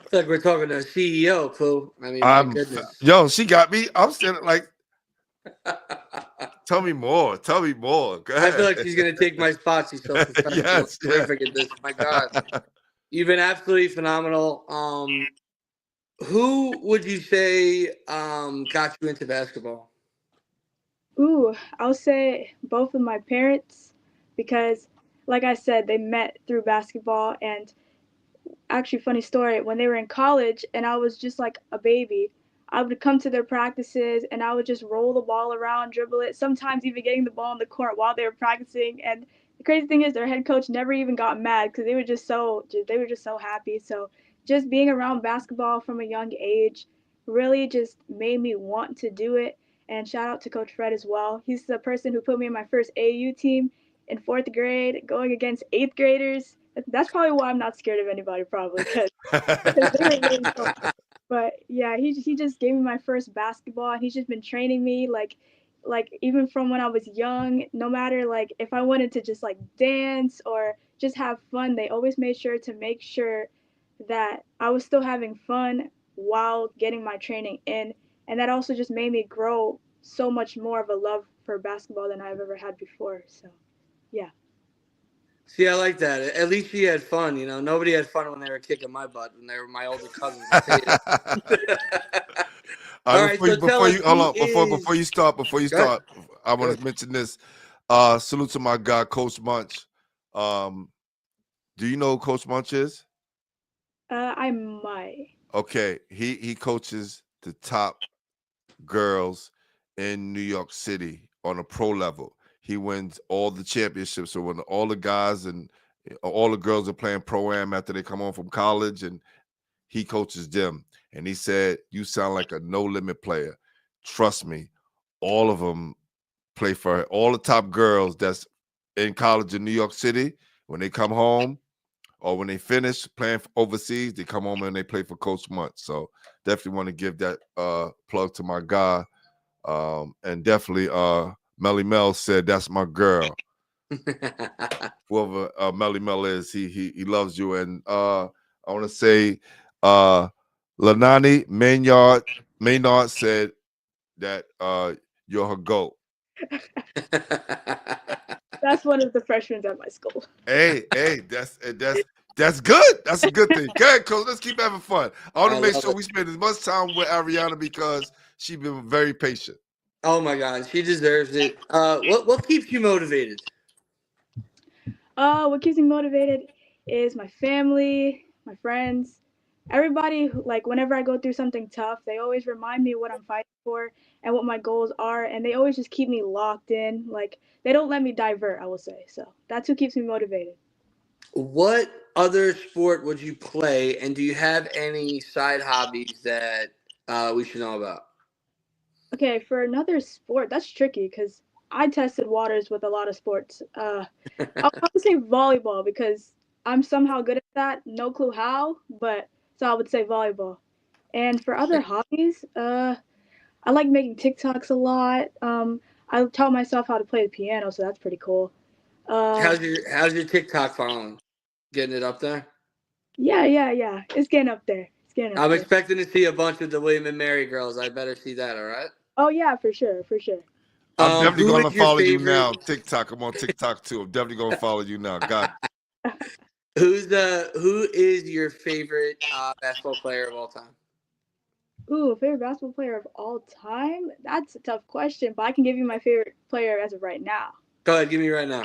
I feel like we're talking to a CEO, Pooh. I mean, my goodness. Yo, she got me. I'm standing like, tell me more. Tell me more. Go ahead. I feel like she's going to take my spot. She's so professional. Yes, terrific at this. My God. You've been absolutely phenomenal. Who would you say got you into basketball? Ooh, I'll say both of my parents, because like I said, they met through basketball. And actually, funny story, when they were in college and I was just like a baby, I would come to their practices and I would just roll the ball around, dribble it, sometimes even getting the ball on the court while they were practicing. And the crazy thing is their head coach never even got mad because they were just so happy. So just being around basketball from a young age really just made me want to do it. And shout out to Coach Fred as well. He's the person who put me in my first AAU team in 4th grade, going against 8th graders. That's probably why I'm not scared of anybody, probably, because they were really cool. But yeah, he just gave me my first basketball, and he's just been training me like even from when I was young. No matter like if I wanted to just like dance or just have fun, they always made sure to make sure that I was still having fun while getting my training in, and that also just made me grow so much more of a love for basketball than I've ever had before. So, yeah. See, I like that. At least she had fun. Nobody had fun when they were kicking my butt when they were my older cousins. All right, before you start, I want to mention this. Salute to my guy, Coach Munch. Do you know who Coach Munch is? I might. Okay, he coaches the top girls in New York City on a pro level. He wins all the championships. So when all the guys and all the girls are playing pro-am after they come home from college, and he coaches them. And he said, you sound like a no-limit player. Trust me, all of them play for all the top girls that's in college in New York City. When they come home or when they finish playing overseas, they come home and they play for Coach Munch. So definitely want to give that plug to my guy. And definitely Melly Mel said, that's my girl. Whoever Melly Mel is, he loves you. And I want to say Lanani Maynard said that you're her GOAT. That's one of the freshmen at my school. Hey, that's good. That's a good thing. Go ahead, Coach. Let's keep having fun. I want to make sure we spend as much time with Ariana because she's been very patient. Oh my God, she deserves it. What keeps you motivated? What keeps me motivated is my family, my friends, everybody. Like whenever I go through something tough, they always remind me what I'm fighting for and what my goals are, and they always just keep me locked in. Like they don't let me divert, I will say. So that's who keeps me motivated. What other sport would you play, and do you have any side hobbies that we should know about? Okay, for another sport, that's tricky because I tested waters with a lot of sports. I would say volleyball because I'm somehow good at that. No clue how, but so I would say volleyball. And for other hobbies, I like making TikToks a lot. I taught myself how to play the piano, so that's pretty cool. How's your TikTok following? Getting it up there? Yeah. It's getting up there. I'm expecting to see a bunch of the William and Mary girls. I better see that, all right? Oh, yeah, for sure. I'm definitely going to follow you now. TikTok. I'm on TikTok, too. I'm definitely going to follow you now. God. Who is your favorite basketball player of all time? Ooh, favorite basketball player of all time? That's a tough question, but I can give you my favorite player as of right now. Go ahead, give me right now.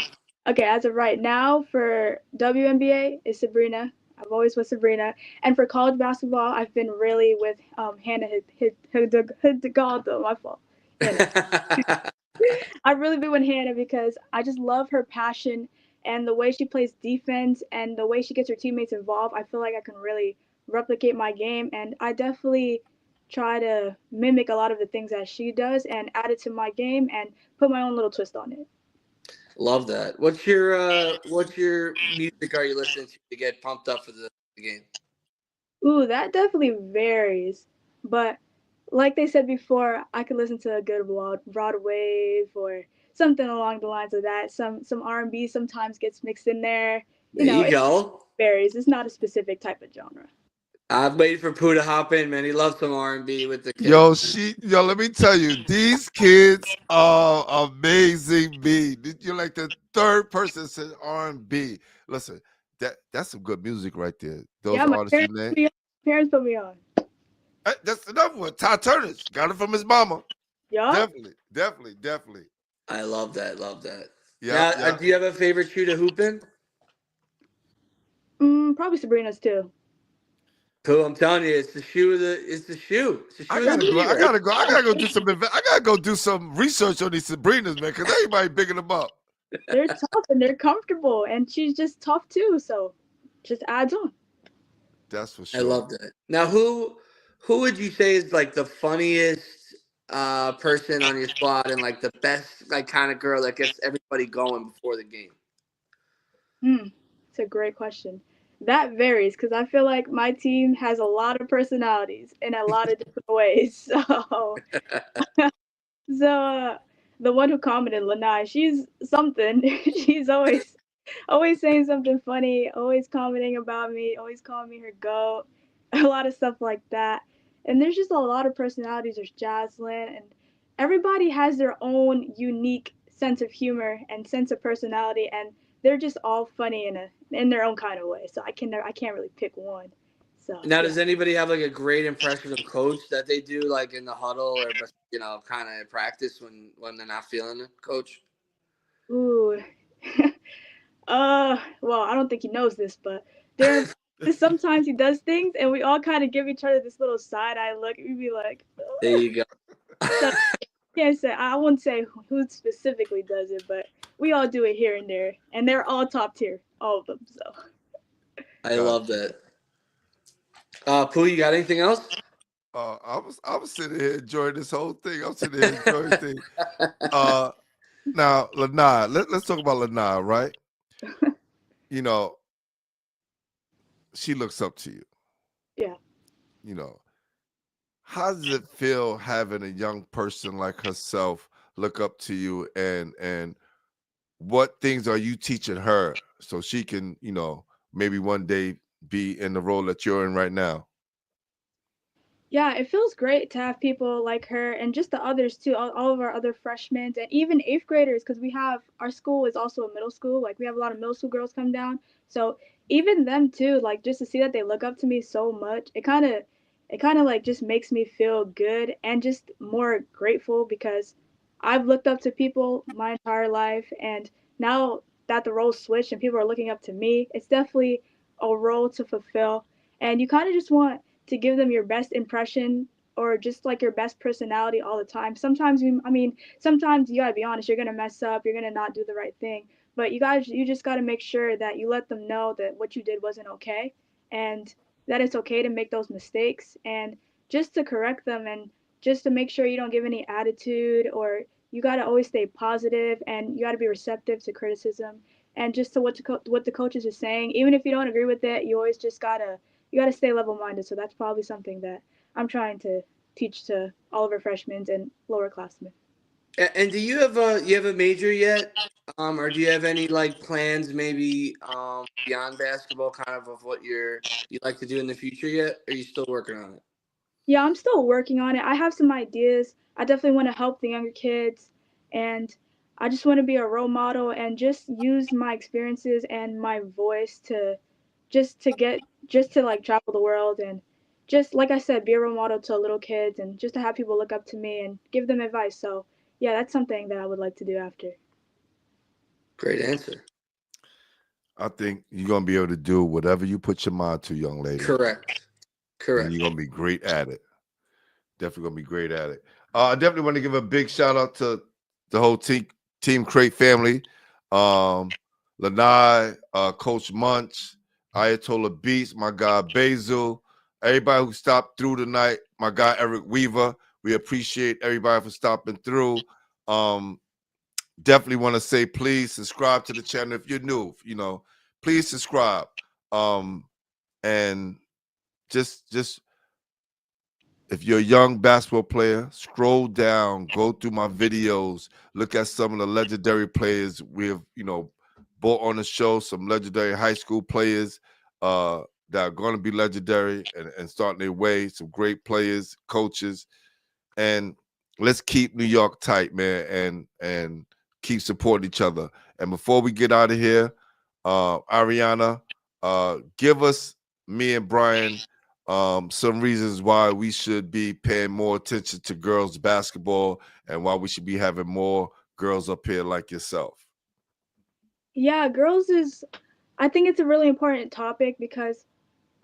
Okay, as of right now, for WNBA is Sabrina. I've always with Sabrina, and for college basketball, I've been really with Hannah Hidalgo. My fault. Hannah. I've really been with Hannah because I just love her passion and the way she plays defense and the way she gets her teammates involved. I feel like I can really replicate my game, and I definitely try to mimic a lot of the things that she does and add it to my game and put my own little twist on it. Love that. What's your music are you listening to get pumped up for the game? Ooh, that definitely varies, but like they said before, I could listen to a good broad wave or something along the lines of that. Some R&B sometimes gets mixed in there. There you It go. varies. It's not a specific type of genre. I'm waiting for Pooh to hop in, man. He loves some R&B with the kids. Yo, let me tell you, these kids are amazing. Me, you're like the third person that said R&B. Listen, that's some good music right there. Those Yeah, my artists you named. parents put me on. That's another one. Ty Turner's got it from his mama. Yeah. Definitely. I love that. Love that. Yeah. Now, do you have a favorite shoe to hoop in? Probably Sabrina's too. Pooh, I'm telling you, it's the shoe of the. It's the shoe. It's the shoe I of the gotta year. go. I gotta go do some research on these Sabrinas, man, because everybody bigging them up. They're tough and they're comfortable, and she's just tough too. So, just adds on. That's for sure. I love that. Now, who would you say is like the funniest person on your squad and like the best like kind of girl that gets everybody going before the game? It's a great question. That varies because I feel like my team has a lot of personalities in a lot of different ways. So the one who commented, Lanai, she's something. She's always saying something funny, always commenting about me, always calling me her goat, a lot of stuff like that. And there's just a lot of personalities. There's Jaslyn, and everybody has their own unique sense of humor and sense of personality, and they're just all funny in their own kind of way. So I can't really pick one. So Now, yeah. does anybody have like a great impression of coach that they do like in the huddle or kind of practice when they're not feeling it, coach? Ooh. Well, I don't think he knows this, but there sometimes he does things and we all kind of give each other this little side eye look. We'd be like, There you go. So I won't say who specifically does it, but we all do it here and there, and they're all top tier, all of them. So I love that. Pooh, you got anything else? I was sitting here enjoying this whole thing. I'm sitting here enjoying this thing. Now, Lanai, let's talk about Lanai, right? You know, she looks up to you. Yeah. You know, how does it feel having a young person like herself look up to you, and what things are you teaching her so she can, maybe one day be in the role that you're in right now? Yeah, it feels great to have people like her and just the others too, all of our other freshmen and even eighth graders, because our school is also a middle school. Like we have a lot of middle school girls come down, so even them too. Like just to see that they look up to me so much, it kind of like just makes me feel good and just more grateful because I've looked up to people my entire life, and now that the roles switched and people are looking up to me, it's definitely a role to fulfill, and you kind of just want to give them your best impression or just like your best personality all the time. Sometimes you gotta be honest, you're gonna mess up, you're gonna not do the right thing. But you just gotta make sure that you let them know that what you did wasn't okay and that it's okay to make those mistakes and just to correct them and just to make sure you don't give any attitude or you gotta always stay positive and you gotta be receptive to criticism and just to what the coaches are saying. Even if you don't agree with it, you always just gotta stay level minded. So that's probably something that I'm trying to teach to all of our freshmen and lower classmen. And do you have a major yet? Or do you have any like plans maybe beyond basketball kind of what you like to do in the future yet? Or are you still working on it? Yeah, I'm still working on it. I have some ideas. I definitely want to help the younger kids and I just want to be a role model and just use my experiences and my voice to just to like travel the world and just like I said, be a role model to little kids and just to have people look up to me and give them advice. So yeah, that's something that I would like to do after. Great answer. I think you're gonna be able to do whatever you put your mind to, young lady. Correct. And you're gonna be great at it. Definitely gonna be great at it. I definitely want to give a big shout out to the whole Team Crate family. Lanai, Coach Munch, Ayatollah Beats, my guy Basil, everybody who stopped through tonight, my guy Eric Weaver. We appreciate everybody for stopping through. Definitely want to say please subscribe to the channel if you're new. Please subscribe. And just if you're a young basketball player, scroll down, go through my videos, look at some of the legendary players we have, brought on the show, some legendary high school players that are going to be legendary and starting their way, some great players, coaches, and let's keep New York tight, man, and keep supporting each other. And before we get out of here, Ariana, give us, me and Brian, some reasons why we should be paying more attention to girls basketball and why we should be having more girls up here like yourself. Yeah, I think it's a really important topic because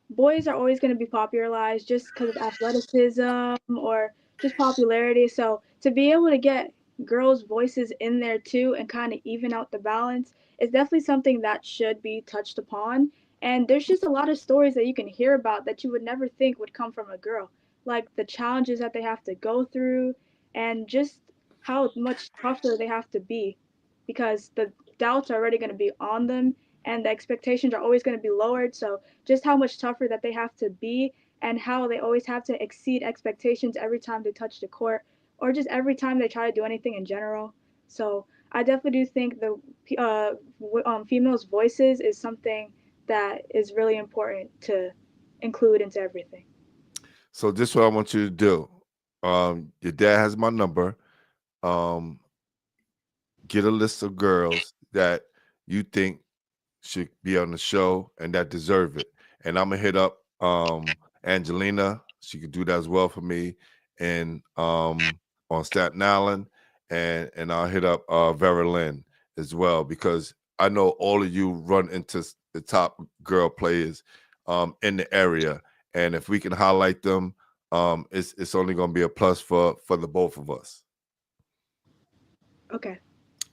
boys are always going to be popularized just because of athleticism or just popularity. So to be able to get girls' voices in there too and kind of even out the balance is definitely something that should be touched upon. And there's just a lot of stories that you can hear about that you would never think would come from a girl, like the challenges that they have to go through and just how much tougher they have to be because the doubts are already going to be on them and the expectations are always going to be lowered. So just how much tougher that they have to be and how they always have to exceed expectations every time they touch the court or just every time they try to do anything in general. So I definitely do think the females' voices is something that is really important to include into everything. So this is what I want you to do. Your dad has my number. Get a list of girls that you think should be on the show and that deserve it. And I'm gonna hit up Angelina. She could do that as well for me. And on Staten Island, and I'll hit up Vera Lynn as well, because I know all of you run into the top girl players in the area. And if we can highlight them, it's only gonna be a plus for the both of us. Okay.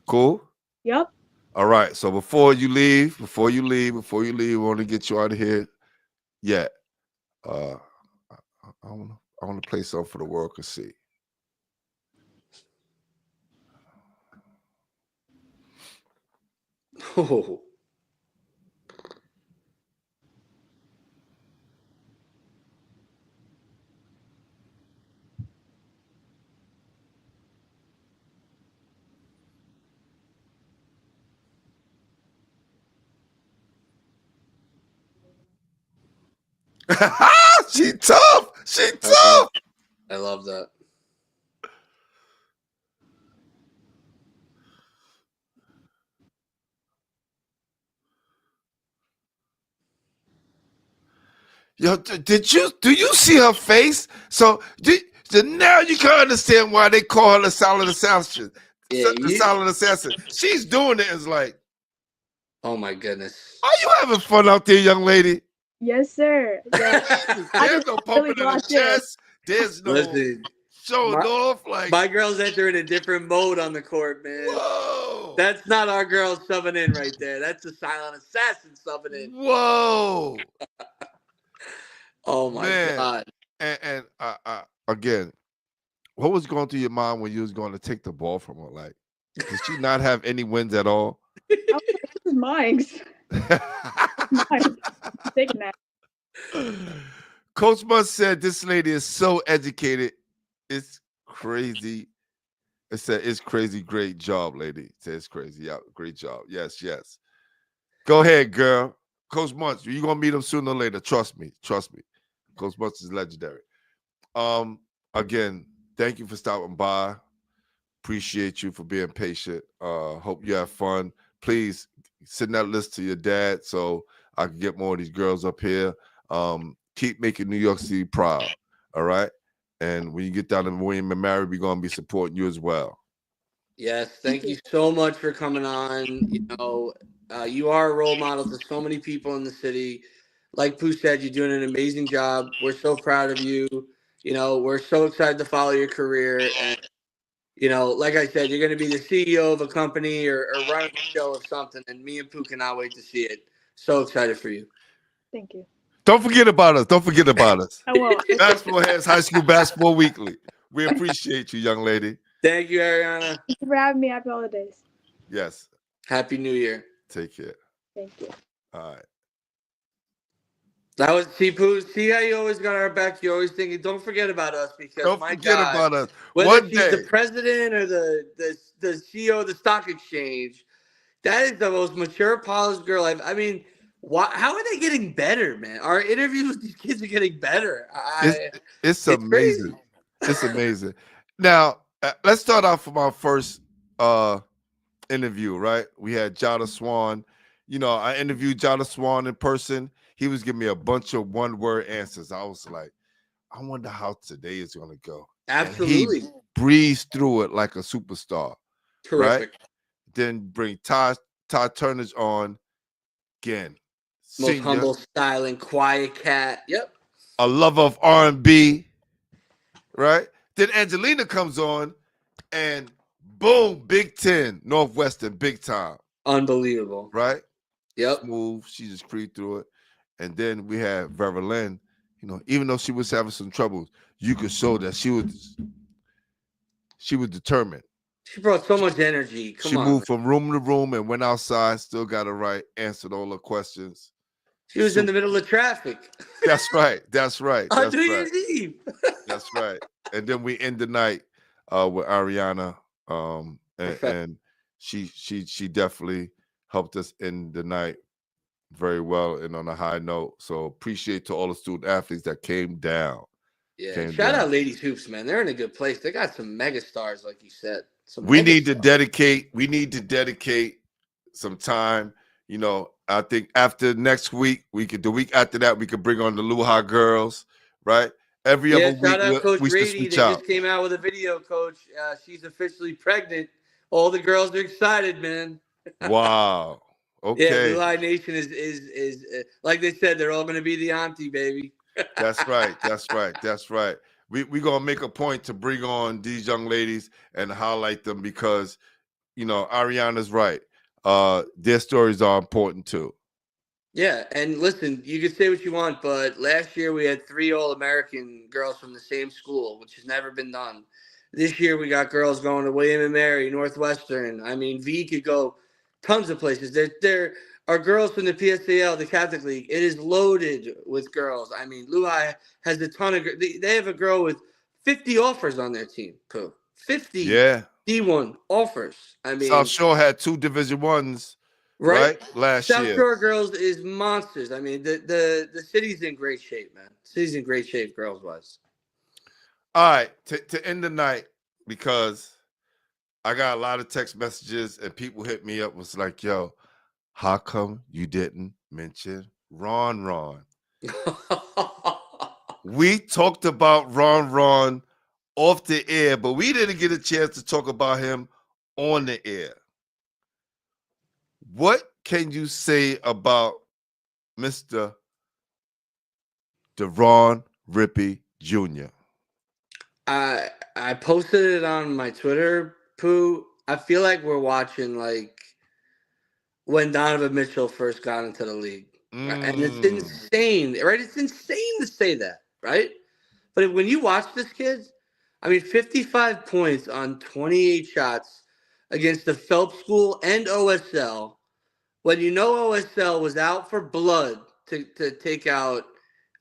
Cool? Yep. All right. So before you leave, we want to get you out of here. Yeah. I want to play something for the world to see. Oh. She tough. She tough. I love that. Yo, do you see her face? So now you can understand why they call her the silent assassin. Yeah, The silent assassin. She's doing it. It's like, oh my goodness. Are you having fun out there, young lady? Yes, sir. Yeah. There's no pumping in the chest. There's no showing off. Like, my girl's entering a different mode on the court, man. Whoa. That's not our girl subbing in right there. That's a silent assassin subbing in. Whoa. Oh my God. And again, what was going through your mind when you was going to take the ball from her? Like, did she not have any wins at all? This is mine. Taking that. Coach Musk said this lady is so educated. It's crazy. It said it's crazy. Great job, lady. It says it's crazy. Yeah, great job. Yes. Go ahead, girl. Coach Musk, you're gonna meet him sooner or later. Trust me. Coach Musk is legendary. Again, thank you for stopping by. Appreciate you for being patient. Hope you have fun. Please send that list to your dad so I can get more of these girls up here. Keep making New York City proud. All right. And when you get down to William and Mary, we're gonna be supporting you as well. Yes, thank you so much for coming on. You are a role model to so many people in the city. Like Pooh said, you're doing an amazing job. We're so proud of you. We're so excited to follow your career. And, like I said, you're going to be the CEO of a company or running a show of something. And me and Pooh cannot wait to see it. So excited for you. Thank you. Don't forget about us. Don't forget about us. I won't. Basketballheadzz High School Basketball Weekly. We appreciate you, young lady. Thank you, Ariana. Thank you for having me. Happy holidays. Yes. Happy New Year. Take care. Thank you. All right. That was Pooh. See how you always got our back. You're always thinking, don't forget about us because Don't my forget God, about us. whether One she's day. the president or the CEO of the stock exchange, that is the most mature, polished girl I mean, how are they getting better, man? Our interviews with these kids are getting better. It's amazing. crazy. It's amazing. Now, let's start off from our first interview, right? We had Jada Swan. I interviewed Jada Swan in person. He was giving me a bunch of one-word answers. I was like, I wonder how today is going to go. Absolutely. And he breezed through it like a superstar. Terrific. Right? Then bring Todd Turner's on again. Most Senior, humble, styling, quiet cat. Yep. a lover of R&B, right? Then Angelina comes on, and boom, Big Ten, Northwestern, big time. Unbelievable. Right? Yep. Smooth. She just creeped through it. And then we had Vera Lynn. Even though she was having some troubles, you could show that she was determined. She brought so much energy. Come on. She moved from room to room and went outside, still got it right, answered all the questions. She was in the middle of traffic. That's right. That's right. On New Year's Eve. That's right. And then we end the night with Ariana. And she definitely helped us end the night very well and on a high note. So appreciate to all the student athletes that came down. Yeah. Shout out Ladies Hoops, man. They're in a good place. They got some mega stars, like you said. We need to dedicate some time. I think after next week, the week after that, we could bring on the Luha girls, right? Every other week, shout out Coach we should Brady. switch They out. just came out with a video, Coach. She's officially pregnant. All the girls are excited, man. Wow. Okay. Yeah, Luha Nation is like they said, they're all going to be the auntie, baby. That's right. That's right. That's right. We're going to make a point to bring on these young ladies and highlight them because, Ariana's right. Their stories are important too. Yeah, and listen, you can say what you want, but last year we had 3 All-American girls from the same school, which has never been done. This year we got girls going to William and Mary, Northwestern. I mean, V could go tons of places. There are girls from the PSAL, the Catholic League. It is loaded with girls. I mean, Luhi has a ton of – they have a girl with 50 offers on their team, Pooh. 50 D1 offers. I mean – South Shore had 2 Division I's. Right? Last year. South Shore girls is monsters. I mean, the city's in great shape, man. City's in great shape, girls-wise. All right. To end the night, because I got a lot of text messages and people hit me up, was like, yo, how come you didn't mention Ron? We talked about Ron off the air, but we didn't get a chance to talk about him on the air. What can you say about Mr. Deron Rippey Jr.? I posted it on my Twitter, Pooh. I feel like we're watching like when Donovan Mitchell first got into the league. Right? And it's insane, right? It's insane to say that, right? But when you watch this kid, I mean, 55 points on 28 shots against the Phelps School and OSL. When OSL was out for blood to take out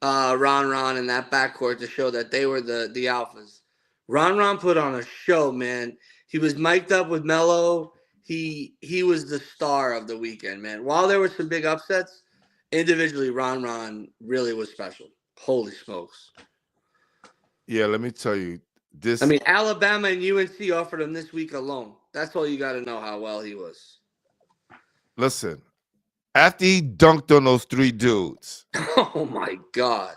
Ron in that backcourt to show that they were the alphas. Ron put on a show, man. He was mic'd up with Melo. He was the star of the weekend, man. While there were some big upsets, individually, Ron really was special. Holy smokes. Yeah, let me tell you. I mean, Alabama and UNC offered him this week alone. That's all you got to know how well he was. Listen, After he dunked on those 3 dudes, Oh my God.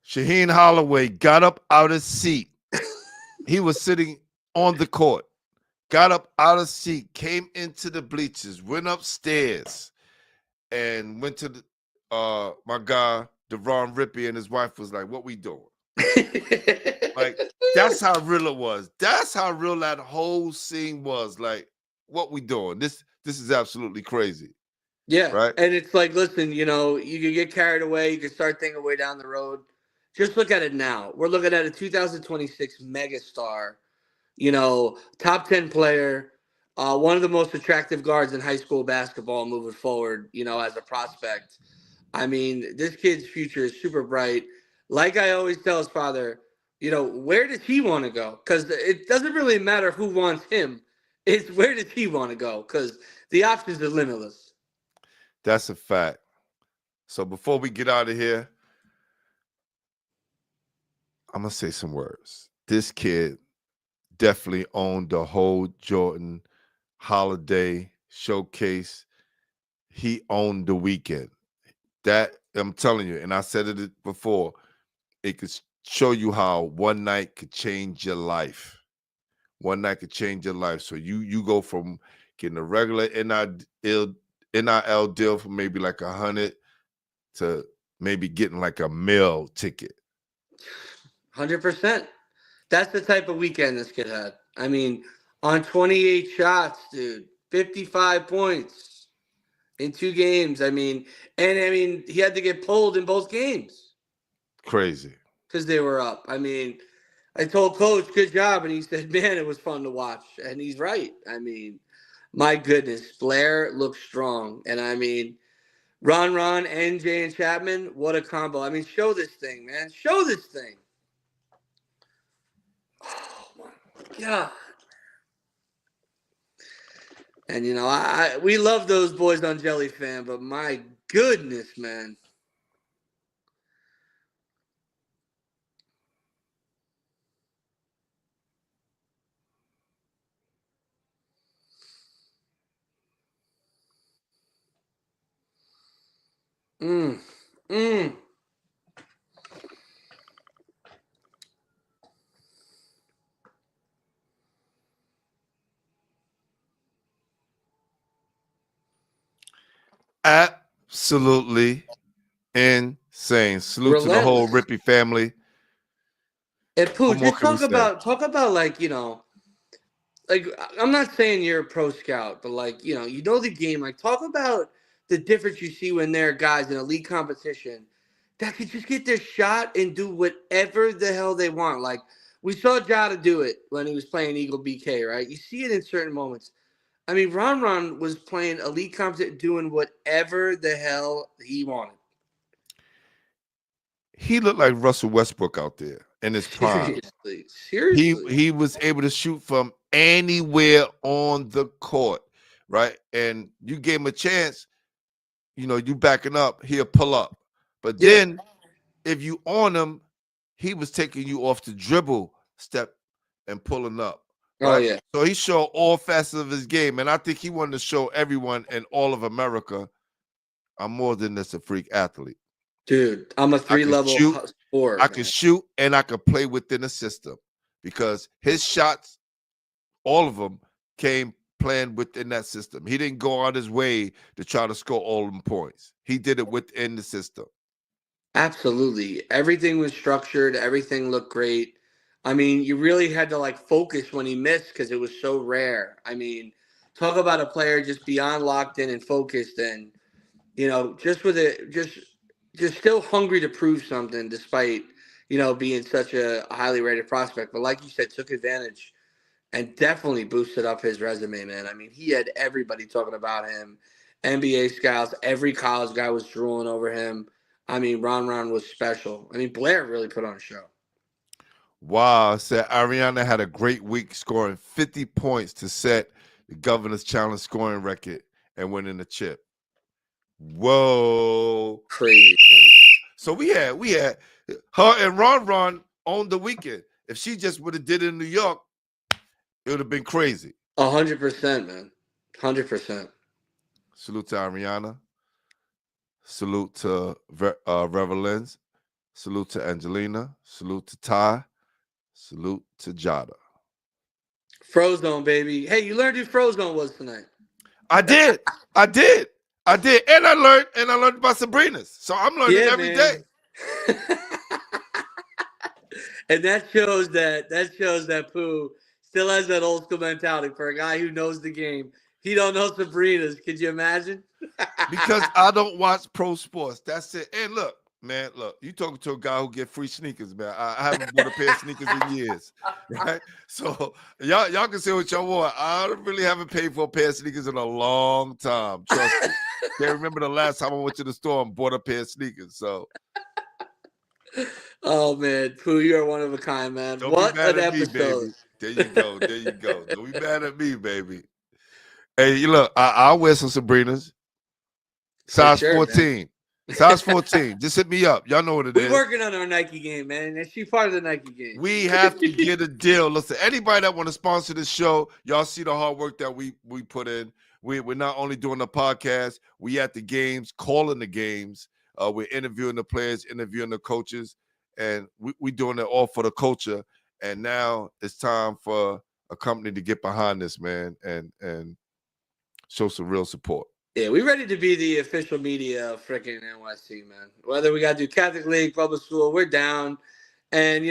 Shaheen Holloway got up out of his seat. He was sitting on the court, got up out of his seat, came into the bleachers, went upstairs, and went to the, my guy, Devon Rippey, and his wife was like, "What we doing?" Like, that's how real it was. That's how real that whole scene was. Like, what we doing? This is absolutely crazy. Yeah. Right? And it's like, listen, you can get carried away. You can start thinking way down the road. Just look at it now. We're looking at a 2026 megastar, top 10 player, one of the most attractive guards in high school basketball moving forward, as a prospect. I mean, this kid's future is super bright. Like I always tell his father, where does he want to go? Because it doesn't really matter who wants him. It's where does he want to go? Because the options are limitless. That's a fact. So before we get out of here, I'm going to say some words. This kid definitely owned the whole Jordan holiday showcase. He owned the weekend. That, I'm telling you, and I said it before, it could show you how one night could change your life. One night could change your life. So you go from getting a regular NIL deal for maybe like 100 to maybe getting like a meal ticket. 100%. That's the type of weekend this kid had. I mean, on 28 shots, dude, 55 points in 2 games. He had to get pulled in both games. Crazy. Because they were up. I told Coach, good job. And he said, man, it was fun to watch. And he's right. My goodness, Blair looks strong. And Ron, NJ, and Chapman, what a combo. Show this thing, man. Show this thing. Oh, my God. And, we love those boys on Jelly Fan, but my goodness, man. Mm. Absolutely insane. Salute to the whole Relentless. Rippey family. And Pooh, What more just can we talk about like I'm not saying you're a pro scout, but the game. Like, talk about the difference you see when there are guys in elite competition that could just get their shot and do whatever the hell they want. Like, we saw Jada do it when he was playing Eagle BK, right? You see it in certain moments. Ron was playing elite competition, doing whatever the hell he wanted. He looked like Russell Westbrook out there in his prime. Seriously. He was able to shoot from anywhere on the court, right? And you gave him a chance, you backing up, he'll pull up. But then if you on him, he was taking you off the dribble step and pulling up. Right? Oh, yeah. So he showed all facets of his game. And I think he wanted to show everyone in all of America, I'm more than just a freak athlete. Dude, I'm a 3-level scorer. I can shoot and I can play within the system because his shots, all of them, came playing within that system. He didn't go out his way to try to score all them points. He did it within the system. Absolutely. Everything was structured. Everything looked great. You really had to focus when he missed because it was so rare. Talk about a player just beyond locked in and focused and, just with it, just still hungry to prove something despite, being such a highly rated prospect. But like you said, took advantage and definitely boosted up his resume, man. He had everybody talking about him, NBA scouts, every college guy was drooling over him. Ron was special. Blair really put on a show. Wow, said Ariana had a great week scoring 50 points to set the Governor's Challenge scoring record and winning the chip. Whoa. Crazy, man. So we had her and Ron on the weekend. If she just would have did it in New York, it would have been crazy. 100%, man. 100%. Salute to Ariana. Salute to Reverlins. Salute to Angelina. Salute to Ty. Salute to Jada. Frozone, baby. Hey, you learned who Frozone was tonight. I did. And I learned about Sabrina's. So I'm learning every day. And that shows that Pooh still has that old school mentality for a guy who knows the game. He don't know Sabrina's. Could you imagine? Because I don't watch pro sports. That's it. And look, man, you talking to a guy who get free sneakers, man. I haven't bought a pair of sneakers in years, right? So y'all can say what y'all want. I really haven't paid for a pair of sneakers in a long time. Trust me. Can't remember the last time I went to the store and bought a pair of sneakers. So. Oh man, Pooh, you are one of a kind, man. Don't what be mad an at me, episode! baby. There you go. Don't be mad at me, baby. Hey, you look, I'll wear some Sabrina's. Size 14. Man. Size 14. Just hit me up. Y'all know what it is. We're working on our Nike game, man. And she's part of the Nike game. We have to get a deal. Listen, anybody that want to sponsor this show, y'all see the hard work that we put in. We're not only doing the podcast, we at the games, calling the games. We're interviewing the players, interviewing the coaches, and we doing it all for the culture. And now it's time for a company to get behind this, man, and show some real support. Yeah, we're ready to be the official media of freaking NYC, man. Whether we got to do Catholic League, public school, we're down. And,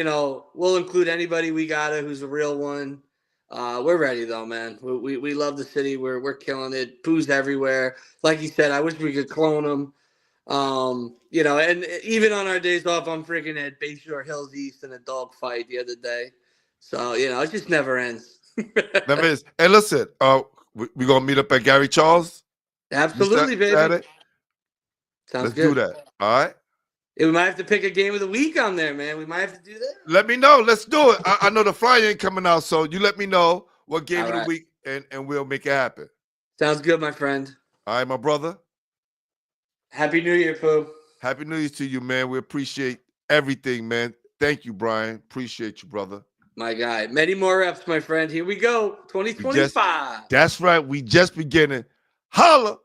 we'll include anybody we got who's a real one. We're ready, though, man. We love the city. We're killing it. Pooh's everywhere. Like you said, I wish we could clone them. And even on our days off, I'm freaking at Bayshore Hills East in a dog fight the other day. So, it just never ends. Never ends. Hey, listen, we're going to meet up at Gary Charles? Absolutely, baby. Saturday? Sounds Let's good. do that. All right? Yeah, we might have to pick a game of the week on there, man. We might have to do that. Let me know. Let's do it. I know the flyer ain't coming out, so you let me know what game of the week, and we'll make it happen. Sounds good, my friend. All right, my brother. Happy New Year, Pooh. Happy New Year to you, man. We appreciate everything, man. Thank you, Brian. Appreciate you, brother. My guy. Many more reps, my friend. Here we go. 2025. That's right. We just beginning. Holla.